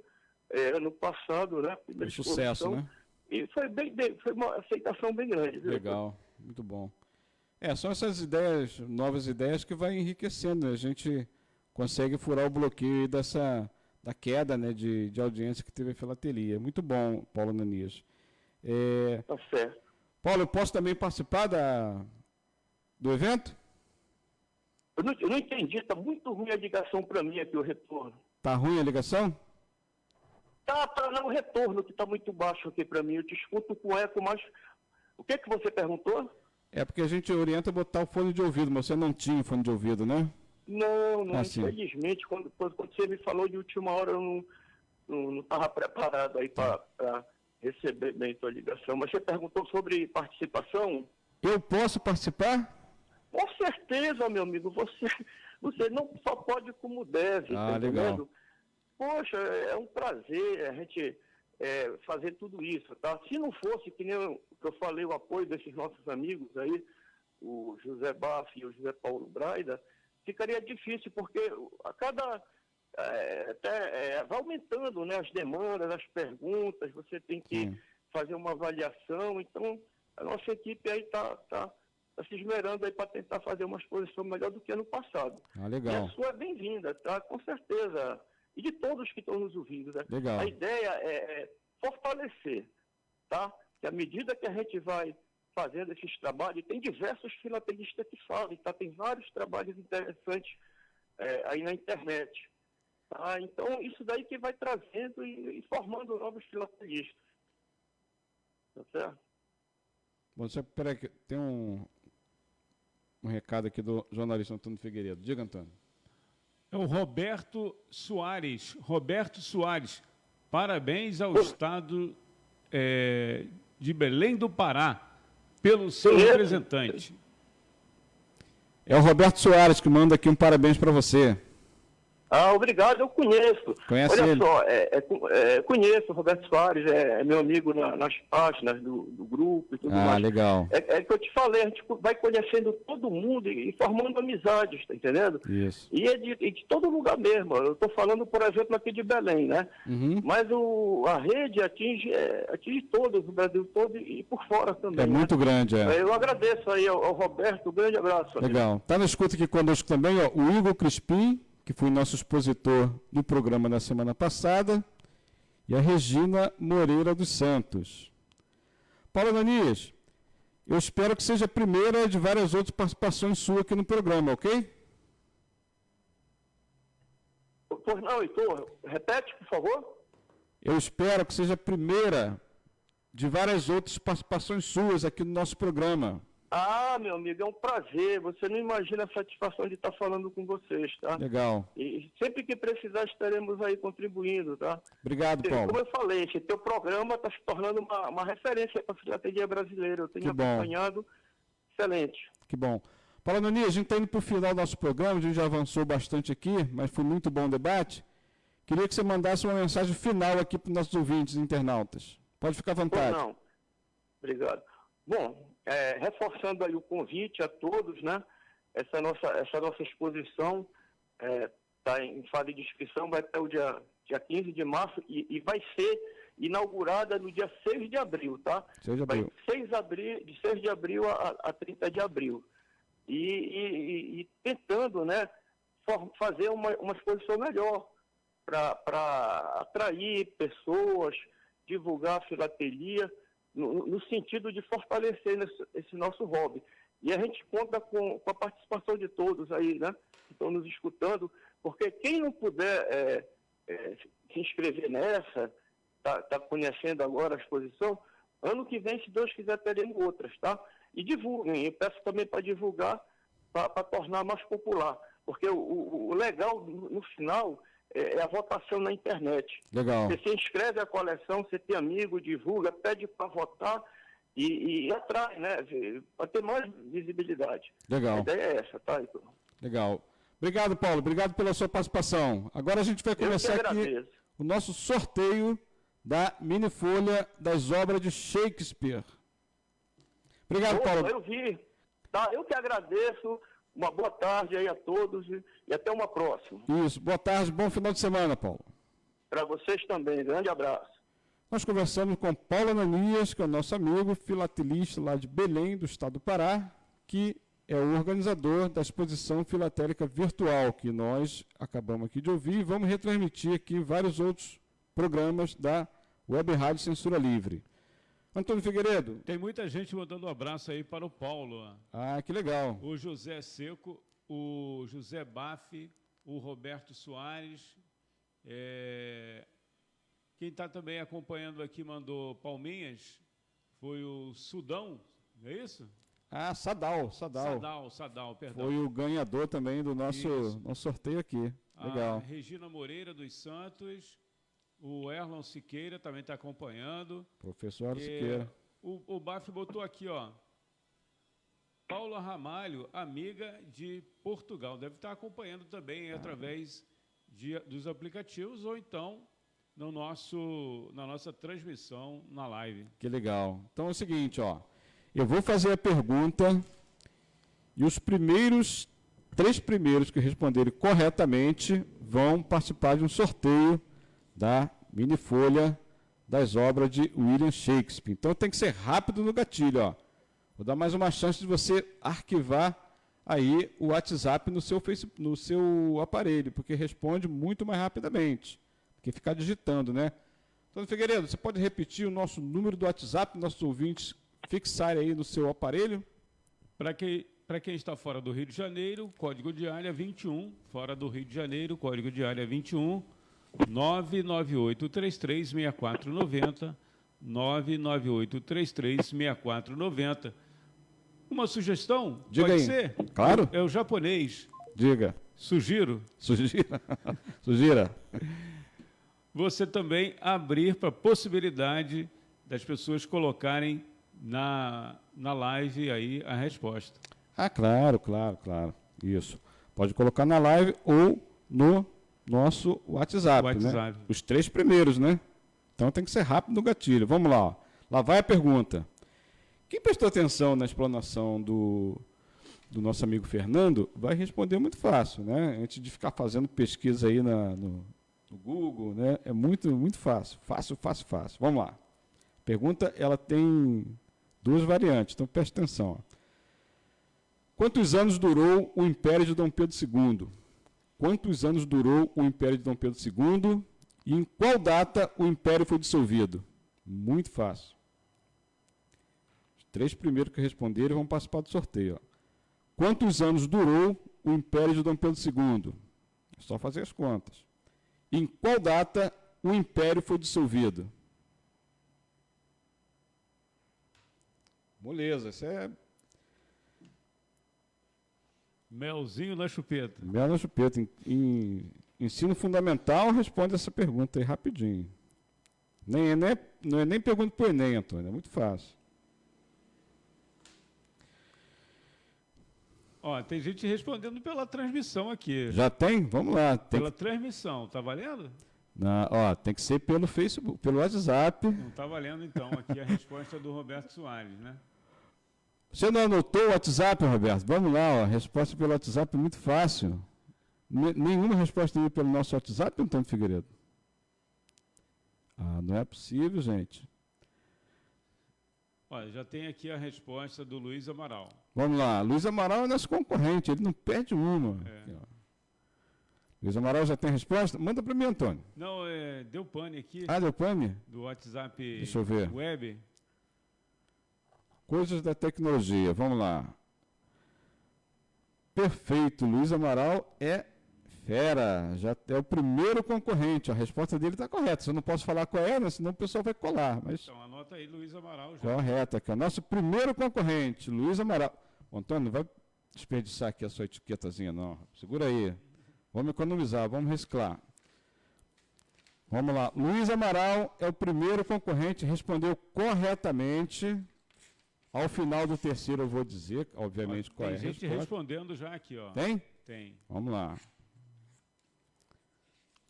ano passado, né? Foi sucesso, né? E foi uma aceitação bem grande. Legal, muito bom. São essas ideias, novas ideias, que vai enriquecendo, né? A gente consegue furar o bloqueio da queda, né, de audiência que teve a filatelia. Muito bom, Paulo Ananias. Tá certo. Paulo, eu posso também participar do evento? Eu não entendi, está muito ruim a ligação para mim aqui, o retorno. Tá ruim a ligação? Tá não, o retorno que está muito baixo aqui para mim. Eu te escuto com eco, mas o que você perguntou? É porque a gente orienta a botar o fone de ouvido, mas você não tinha fone de ouvido, né? Não, infelizmente, quando você me falou de última hora, eu não estava preparado aí para receber bem a sua ligação. Mas você perguntou sobre participação? Eu posso participar? Com certeza, meu amigo. Você não só pode como deve. Ah, legal. Poxa, é um prazer a gente fazer tudo isso, tá? Se não fosse, que nem eu falei, o apoio desses nossos amigos aí, o José Baff e o José Paulo Braida, ficaria difícil, porque a cada... vai aumentando, né, as demandas, as perguntas, você tem que fazer uma avaliação. Então, a nossa equipe aí está se esmerando aí para tentar fazer uma exposição melhor do que ano passado. Ah, legal. E a sua é bem-vinda, tá? Com certeza. E de todos que estão nos ouvindo, né? Legal. A ideia é fortalecer, tá? que à medida que a gente vai fazendo esses trabalhos, e tem diversos filatelistas que falam, tá? Tem vários trabalhos interessantes aí na internet. Tá? Então, isso daí que vai trazendo e formando novos filatelistas. Tá certo? Bom, peraí, tem um recado aqui do jornalista Antônio Figueiredo. Diga, Antônio. É o Roberto Soares. Roberto Soares, parabéns ao Estado de Belém do Pará, pelo seu representante. É o Roberto Soares que manda aqui um parabéns para você. Obrigado, eu conheço. Conhece Olha ele? só, conheço o Roberto Soares, é meu amigo nas páginas do grupo e tudo mais. Legal. É que eu te falei, a gente vai conhecendo todo mundo e formando amizades, tá entendendo? Isso. E é de todo lugar mesmo. Eu estou falando, por exemplo, aqui de Belém, né? Uhum. Mas a rede atinge todos, o Brasil todo e por fora também. É muito grande, Eu agradeço aí ao Roberto, um grande abraço. Legal. Está na escuta aqui conosco também, ó, o Igor Crispim, que foi nosso expositor do programa na semana passada, e a Regina Moreira dos Santos. Paulo Ananias, eu espero que seja a primeira de várias outras participações suas aqui no programa, ok? Pois não, Heitor, repete, por favor. Eu espero que seja a primeira de várias outras participações suas aqui no nosso programa. Meu amigo, é um prazer. Você não imagina a satisfação de estar falando com vocês, tá? Legal. E sempre que precisar, estaremos aí contribuindo, tá? Obrigado, Paulo. Como eu falei, esse teu programa está se tornando uma referência para a filatelia brasileira. Eu tenho acompanhado. Excelente. Que bom. Paulo Ananias, a gente está indo para o final do nosso programa, a gente já avançou bastante aqui, mas foi muito bom o debate. Queria que você mandasse uma mensagem final aqui para os nossos ouvintes internautas. Pode ficar à vontade. Não. Obrigado. Bom, reforçando aí o convite a todos, né? Essa nossa exposição está em fase de inscrição, vai até o dia 15 de março e vai ser inaugurada no dia 6 de abril, tá? 6 de abril. De 6 de abril a 30 de abril. E tentando, né, fazer uma exposição melhor para atrair pessoas, divulgar a filatelia, no sentido de fortalecer esse nosso hobby. E a gente conta com a participação de todos aí, né, que estão nos escutando, porque quem não puder se inscrever nessa, tá conhecendo agora a exposição, ano que vem, se Deus quiser, teremos outras, tá? E divulguem, eu peço também para divulgar, para tornar mais popular, porque o legal, no final, é a votação na internet. Legal. Você se inscreve à coleção, você tem amigo, divulga, pede para votar e atrai, né? Para ter mais visibilidade. Legal. A ideia é essa, tá, Heitor? Legal. Obrigado, Paulo. Obrigado pela sua participação. Agora a gente vai começar aqui o nosso sorteio da minifolha das obras de Shakespeare. Obrigado, Paulo. Eu vi. Tá, eu que agradeço. Uma boa tarde aí a todos e até uma próxima. Isso. Boa tarde, bom final de semana, Paulo. Para vocês também. Grande abraço. Nós conversamos com Paulo Ananias, que é o nosso amigo, filatelista lá de Belém, do estado do Pará, que é o organizador da exposição filatélica virtual, que nós acabamos aqui de ouvir e vamos retransmitir aqui em vários outros programas da Web Rádio Censura Livre. Antônio Figueiredo. Tem muita gente mandando um abraço aí para o Paulo. Que legal. O José Seco, o José Baff, o Roberto Soares. Quem está também acompanhando aqui mandou palminhas foi o Sudão, não é isso? Sadal, perdão. Foi o ganhador também do nosso sorteio aqui. Legal. A Regina Moreira dos Santos, o Erlon Siqueira também está acompanhando. Professor Erlon Siqueira. O Baf botou aqui, ó. Paula Ramalho, amiga de Portugal. Deve estar acompanhando também através dos aplicativos ou então na nossa transmissão na live. Que legal. Então é o seguinte, ó. Eu vou fazer a pergunta e os três primeiros que responderem corretamente vão participar de um sorteio da minifolha das obras de William Shakespeare. Então tem que ser rápido no gatilho, ó. Vou dar mais uma chance de você arquivar aí o WhatsApp no seu aparelho, porque responde muito mais rapidamente. Porque ficar digitando, né? Antônio Figueiredo, você pode repetir o nosso número do WhatsApp, nossos ouvintes fixarem aí no seu aparelho? Para quem está fora do Rio de Janeiro, código de área 21, fora do Rio de Janeiro, código de área 21, 998336490, 998336490. Uma sugestão? Diga pode aí. ser? Claro. É o japonês. Diga. Sugiro. Sugira. Você também abrir para a possibilidade das pessoas colocarem na live aí a resposta. Ah, claro. Isso. Pode colocar na live ou no nosso WhatsApp, né? Os 3 primeiros, né? Então tem que ser rápido no gatilho. Vamos lá. Ó. Lá vai a pergunta. Quem prestou atenção na explanação do nosso amigo Fernando vai responder muito fácil, né? Antes de ficar fazendo pesquisa aí no Google, né? É muito fácil. Fácil. Vamos lá. A pergunta, ela tem 2 variantes, então preste atenção. Ó. Quantos anos durou o Império de Dom Pedro II? Quantos anos durou o Império de Dom Pedro II? E em qual data o Império foi dissolvido? Muito fácil. Os 3 primeiros que responderem vão participar do sorteio. Ó. Quantos anos durou o Império de Dom Pedro II? É só fazer as contas. Em qual data o Império foi dissolvido? Moleza, isso é... Melzinho na chupeta. Mel na chupeta. Em ensino fundamental, responde essa pergunta aí rapidinho. Não é nem pergunta para o Enem, Antônio, é muito fácil. Ó, tem gente respondendo pela transmissão aqui. Já tem? Vamos lá. Pela transmissão, tá valendo? Tem que ser pelo Facebook, pelo WhatsApp. Não tá valendo, então, aqui a resposta do Roberto Soares, né? Você não anotou o WhatsApp, Roberto? Vamos lá, ó. A resposta pelo WhatsApp é muito fácil. Nenhuma resposta veio pelo nosso WhatsApp, Antônio Figueiredo? Ah, não é possível, gente. Olha, já tem aqui a resposta do Luiz Amaral. Vamos lá. Luiz Amaral é nosso concorrente, ele não perde uma. Aqui, ó. Luiz Amaral já tem a resposta? Manda para mim, Antônio. Não, deu pane aqui. Ah, deu pane? Do WhatsApp Deixa eu ver. web. Coisas da tecnologia, vamos lá. Perfeito, Luiz Amaral é fera, já é o primeiro concorrente, a resposta dele está correta, eu não posso falar qual é, né, senão o pessoal vai colar. Mas Então anota aí Luiz Amaral. Já. Correto, aqui é o nosso primeiro concorrente, Luiz Amaral. Ô, Antônio, não vai desperdiçar aqui a sua etiquetazinha não, segura aí, vamos economizar, vamos reciclar. Vamos lá, Luiz Amaral é o primeiro concorrente, respondeu corretamente. Ao final do terceiro eu vou dizer, obviamente, qual é a resposta. Tem gente respondendo já aqui, ó. Tem? Tem. Vamos lá.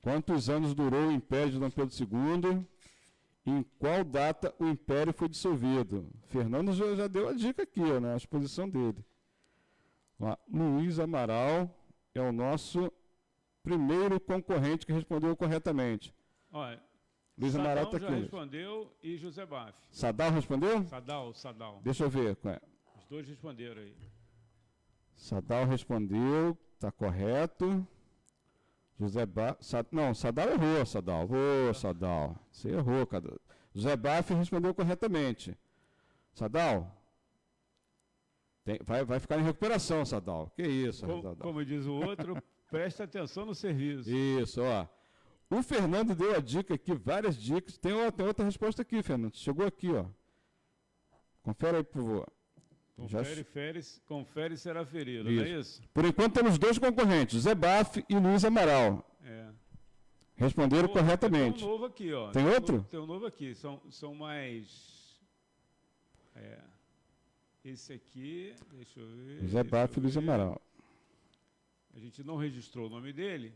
Quantos anos durou o Império de Dom Pedro II? Em qual data o Império foi dissolvido? Fernando já deu a dica aqui, ó, na exposição dele. Lá, Luiz Amaral é o nosso primeiro concorrente que respondeu corretamente. Olha, Luiz Amaral está aqui. Já respondeu e José Baf. Sadal respondeu? Sadal. Deixa eu ver. Qual é? Os 2 responderam aí. Sadal respondeu, está correto. José Baf... Não, Sadal errou, Sadal. Sadal. Você errou, cara. José Baf respondeu corretamente. Sadal, vai ficar em recuperação, Sadal. Que isso, Sadal. Como diz o outro, presta atenção no serviço. Isso, ó. O Fernando deu a dica aqui, várias dicas. Tem outra resposta aqui, Fernando. Chegou aqui, ó. Confere aí, por favor. Confere será ferido, não é isso? Por enquanto temos 2 concorrentes, José Baf e Luiz Amaral. Responderam corretamente. Tem um novo aqui, ó. Tem outro? Tem um novo aqui. São mais... Esse aqui, deixa eu ver. José Baf e Luiz Amaral. A gente não registrou o nome dele,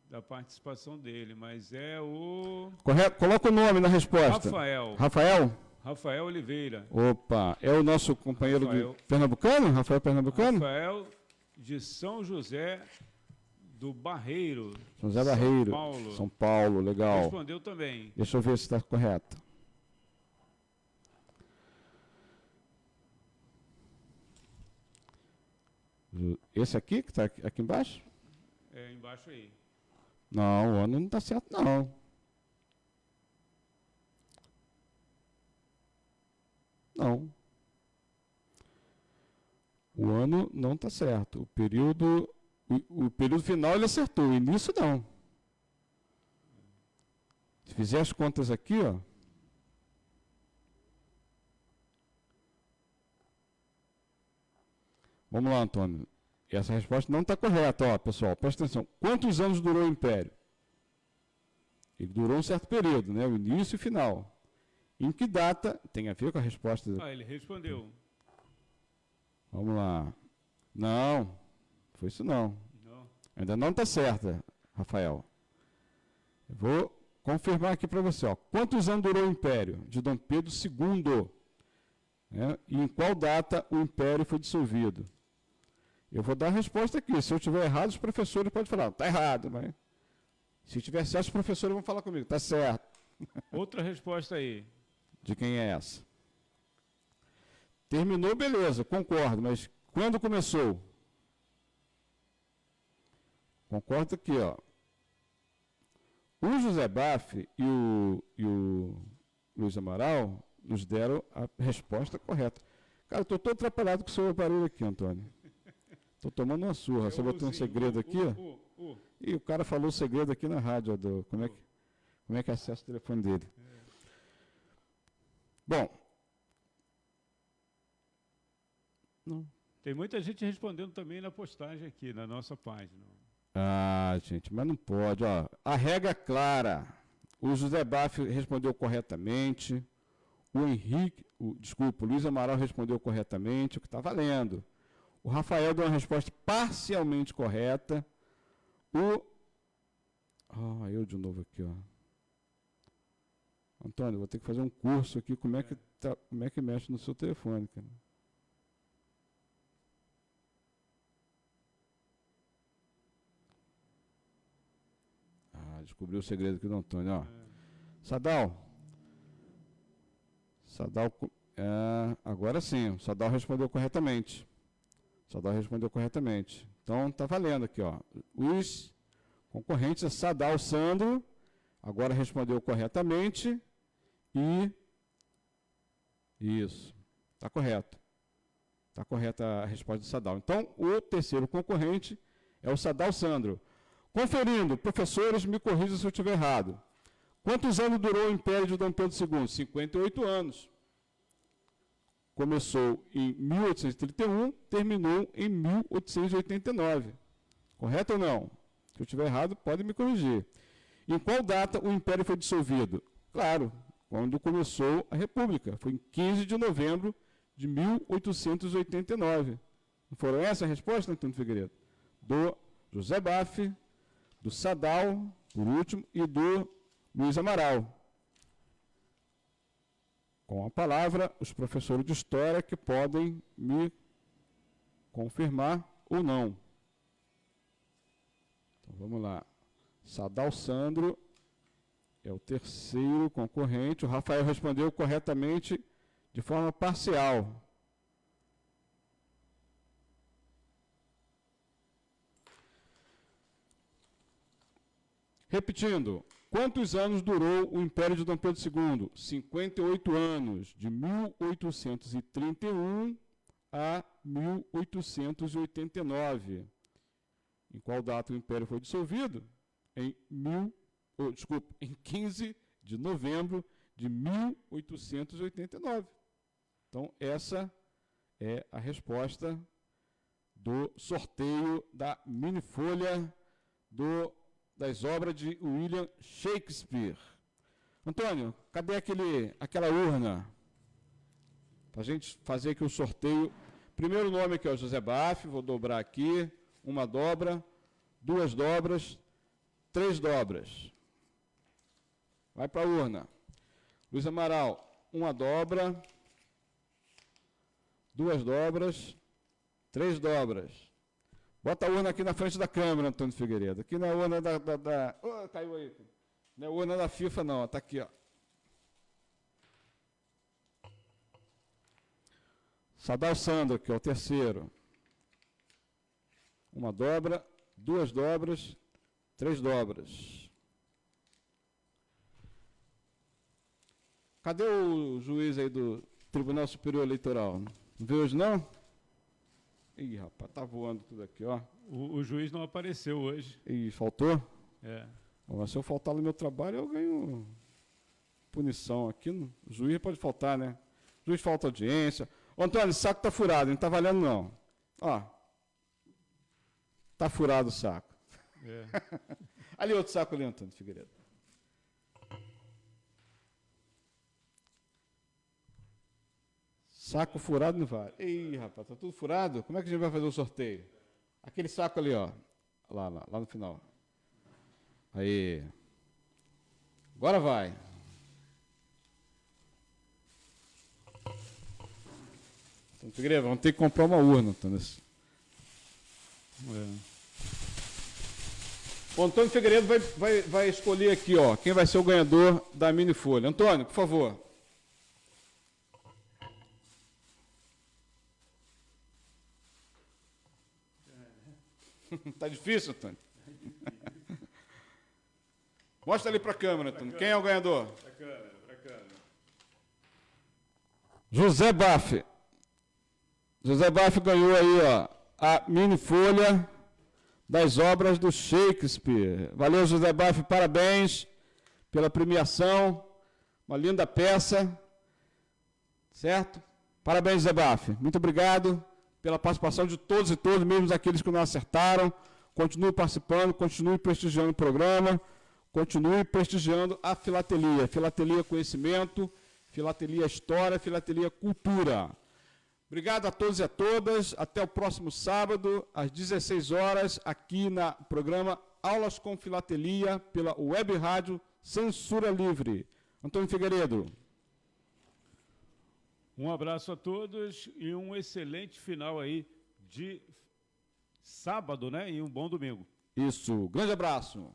da participação dele, mas é o... Correto. Coloca o nome na resposta. Rafael Oliveira. Opa, é o nosso companheiro do Pernambucano? Rafael Pernambucano? Rafael de São José do Barreiro. São José Barreiro. São Paulo, legal. Respondeu também. Deixa eu ver se está correto. Esse aqui, que está aqui embaixo? Embaixo aí. Não, o ano não está certo, não. Não. O ano não está certo. O período final ele acertou, o início não. Se fizer as contas aqui, ó. Vamos lá, Antônio. Essa resposta não está correta, ó, pessoal. Presta atenção. Quantos anos durou o Império? Ele durou um certo período, né? O início e o final. Em que data? Tem a ver com a resposta. Ele respondeu. Vamos lá. Não, foi isso não. Ainda não está certa, Rafael. Eu vou confirmar aqui para você. Ó. Quantos anos durou o Império de Dom Pedro II? Né? E em qual data o Império foi dissolvido? Eu vou dar a resposta aqui. Se eu estiver errado, os professores podem falar, está errado. Mas se tiver certo, os professores vão falar comigo, está certo. Outra resposta aí. De quem é essa? Terminou, beleza, concordo, mas quando começou? Concordo aqui, ó. O José Baff e o Luiz Amaral nos deram a resposta correta. Cara, estou todo atrapalhado com o seu aparelho aqui, Antônio. Estou tomando uma surra. Você botou um segredo aqui, ó. E o cara falou o segredo aqui na rádio, ó, como é que acessa o telefone dele. Bom. Não. Tem muita gente respondendo também na postagem aqui, na nossa página. Ah, gente, mas não pode, ó. A regra é clara. O José Baff respondeu corretamente. O Luiz Amaral respondeu corretamente, o que está valendo. O Rafael deu uma resposta parcialmente correta. Eu de novo aqui, ó. Antônio, vou ter que fazer um curso aqui, como é que mexe no seu telefone, cara. Descobri o segredo aqui do Antônio, ó. Sadal, agora sim, o Sadal respondeu corretamente. Então, tá valendo aqui, ó. Os concorrentes é Sadal Sandro, agora respondeu corretamente e isso, tá correto. Tá correta a resposta do Sadal. Então, o terceiro concorrente é o Sadal Sandro. Conferindo, professores, me corrijam se eu estiver errado. Quantos anos durou o Império de Dom Pedro II? 58 anos. Começou em 1831, terminou em 1889. Correto ou não? Se eu estiver errado, pode me corrigir. Em qual data o Império foi dissolvido? Claro, quando começou a República. Foi em 15 de novembro de 1889. Não foram essa a resposta, Antônio Figueiredo? Do José Baff, do Sadal, por último, e do Luiz Amaral. Com a palavra, os professores de História que podem me confirmar ou não. Então, vamos lá. Sadal Sandro é o terceiro concorrente. O Rafael respondeu corretamente de forma parcial. Repetindo, quantos anos durou o Império de Dom Pedro II? 58 anos, de 1831 a 1889. Em qual data o Império foi dissolvido? Em 15 de novembro de 1889. Então, essa é a resposta do sorteio da mini-folha das obras de William Shakespeare. Antônio, cadê aquela urna? Para a gente fazer aqui o sorteio. Primeiro nome aqui é o José Baff, vou dobrar aqui. Uma dobra, duas dobras, três dobras. Vai para a urna. Luiz Amaral, uma dobra, duas dobras, três dobras. Bota a urna aqui na frente da câmera, Antônio Figueiredo. Aqui não é a urna caiu aí. Não é a urna da FIFA, não. Está aqui, ó. Sadal Sandro, que é o terceiro. Uma dobra, duas dobras, três dobras. Cadê o juiz aí Tribunal Superior Eleitoral. Não vê hoje, não? Ih, rapaz, tá voando tudo aqui, ó. O juiz não apareceu hoje. Ih, faltou? É. Se eu faltar no meu trabalho, eu ganho punição. Aqui, o juiz pode faltar, né? O juiz falta audiência. Ô, Antônio, esse saco tá furado, não tá valendo, não. Ó. Tá furado o saco. É. Ali outro saco ali, Antônio Figueiredo. Saco furado não vale. Ih, rapaz, tá tudo furado? Como é que a gente vai fazer o sorteio? Aquele saco ali, ó. Lá no final. Aí. Agora vai. Antônio Figueiredo, vamos ter que comprar uma urna, Antônio. O Antônio Figueiredo vai escolher aqui, ó, quem vai ser o ganhador da mini folha. Antônio, por favor. Tá difícil, Antônio? Mostra ali para a câmera, Antônio. Quem é o ganhador? Pra câmera. José Baff. José Baff ganhou aí, ó, a mini folha das obras do Shakespeare. Valeu, José Baff, parabéns pela premiação. Uma linda peça. Certo? Parabéns, José Baff. Muito obrigado pela participação de todos e todos, mesmo aqueles que não acertaram. Continue participando, continue prestigiando o programa, continue prestigiando a filatelia. Filatelia Conhecimento, Filatelia História, Filatelia Cultura. Obrigado a todos e a todas. Até o próximo sábado, às 16 horas, aqui no programa Aulas com Filatelia, pela Web Rádio Censura Livre. Antônio Figueiredo. Um abraço a todos e um excelente final aí de sábado, né? E um bom domingo. Isso. Grande abraço.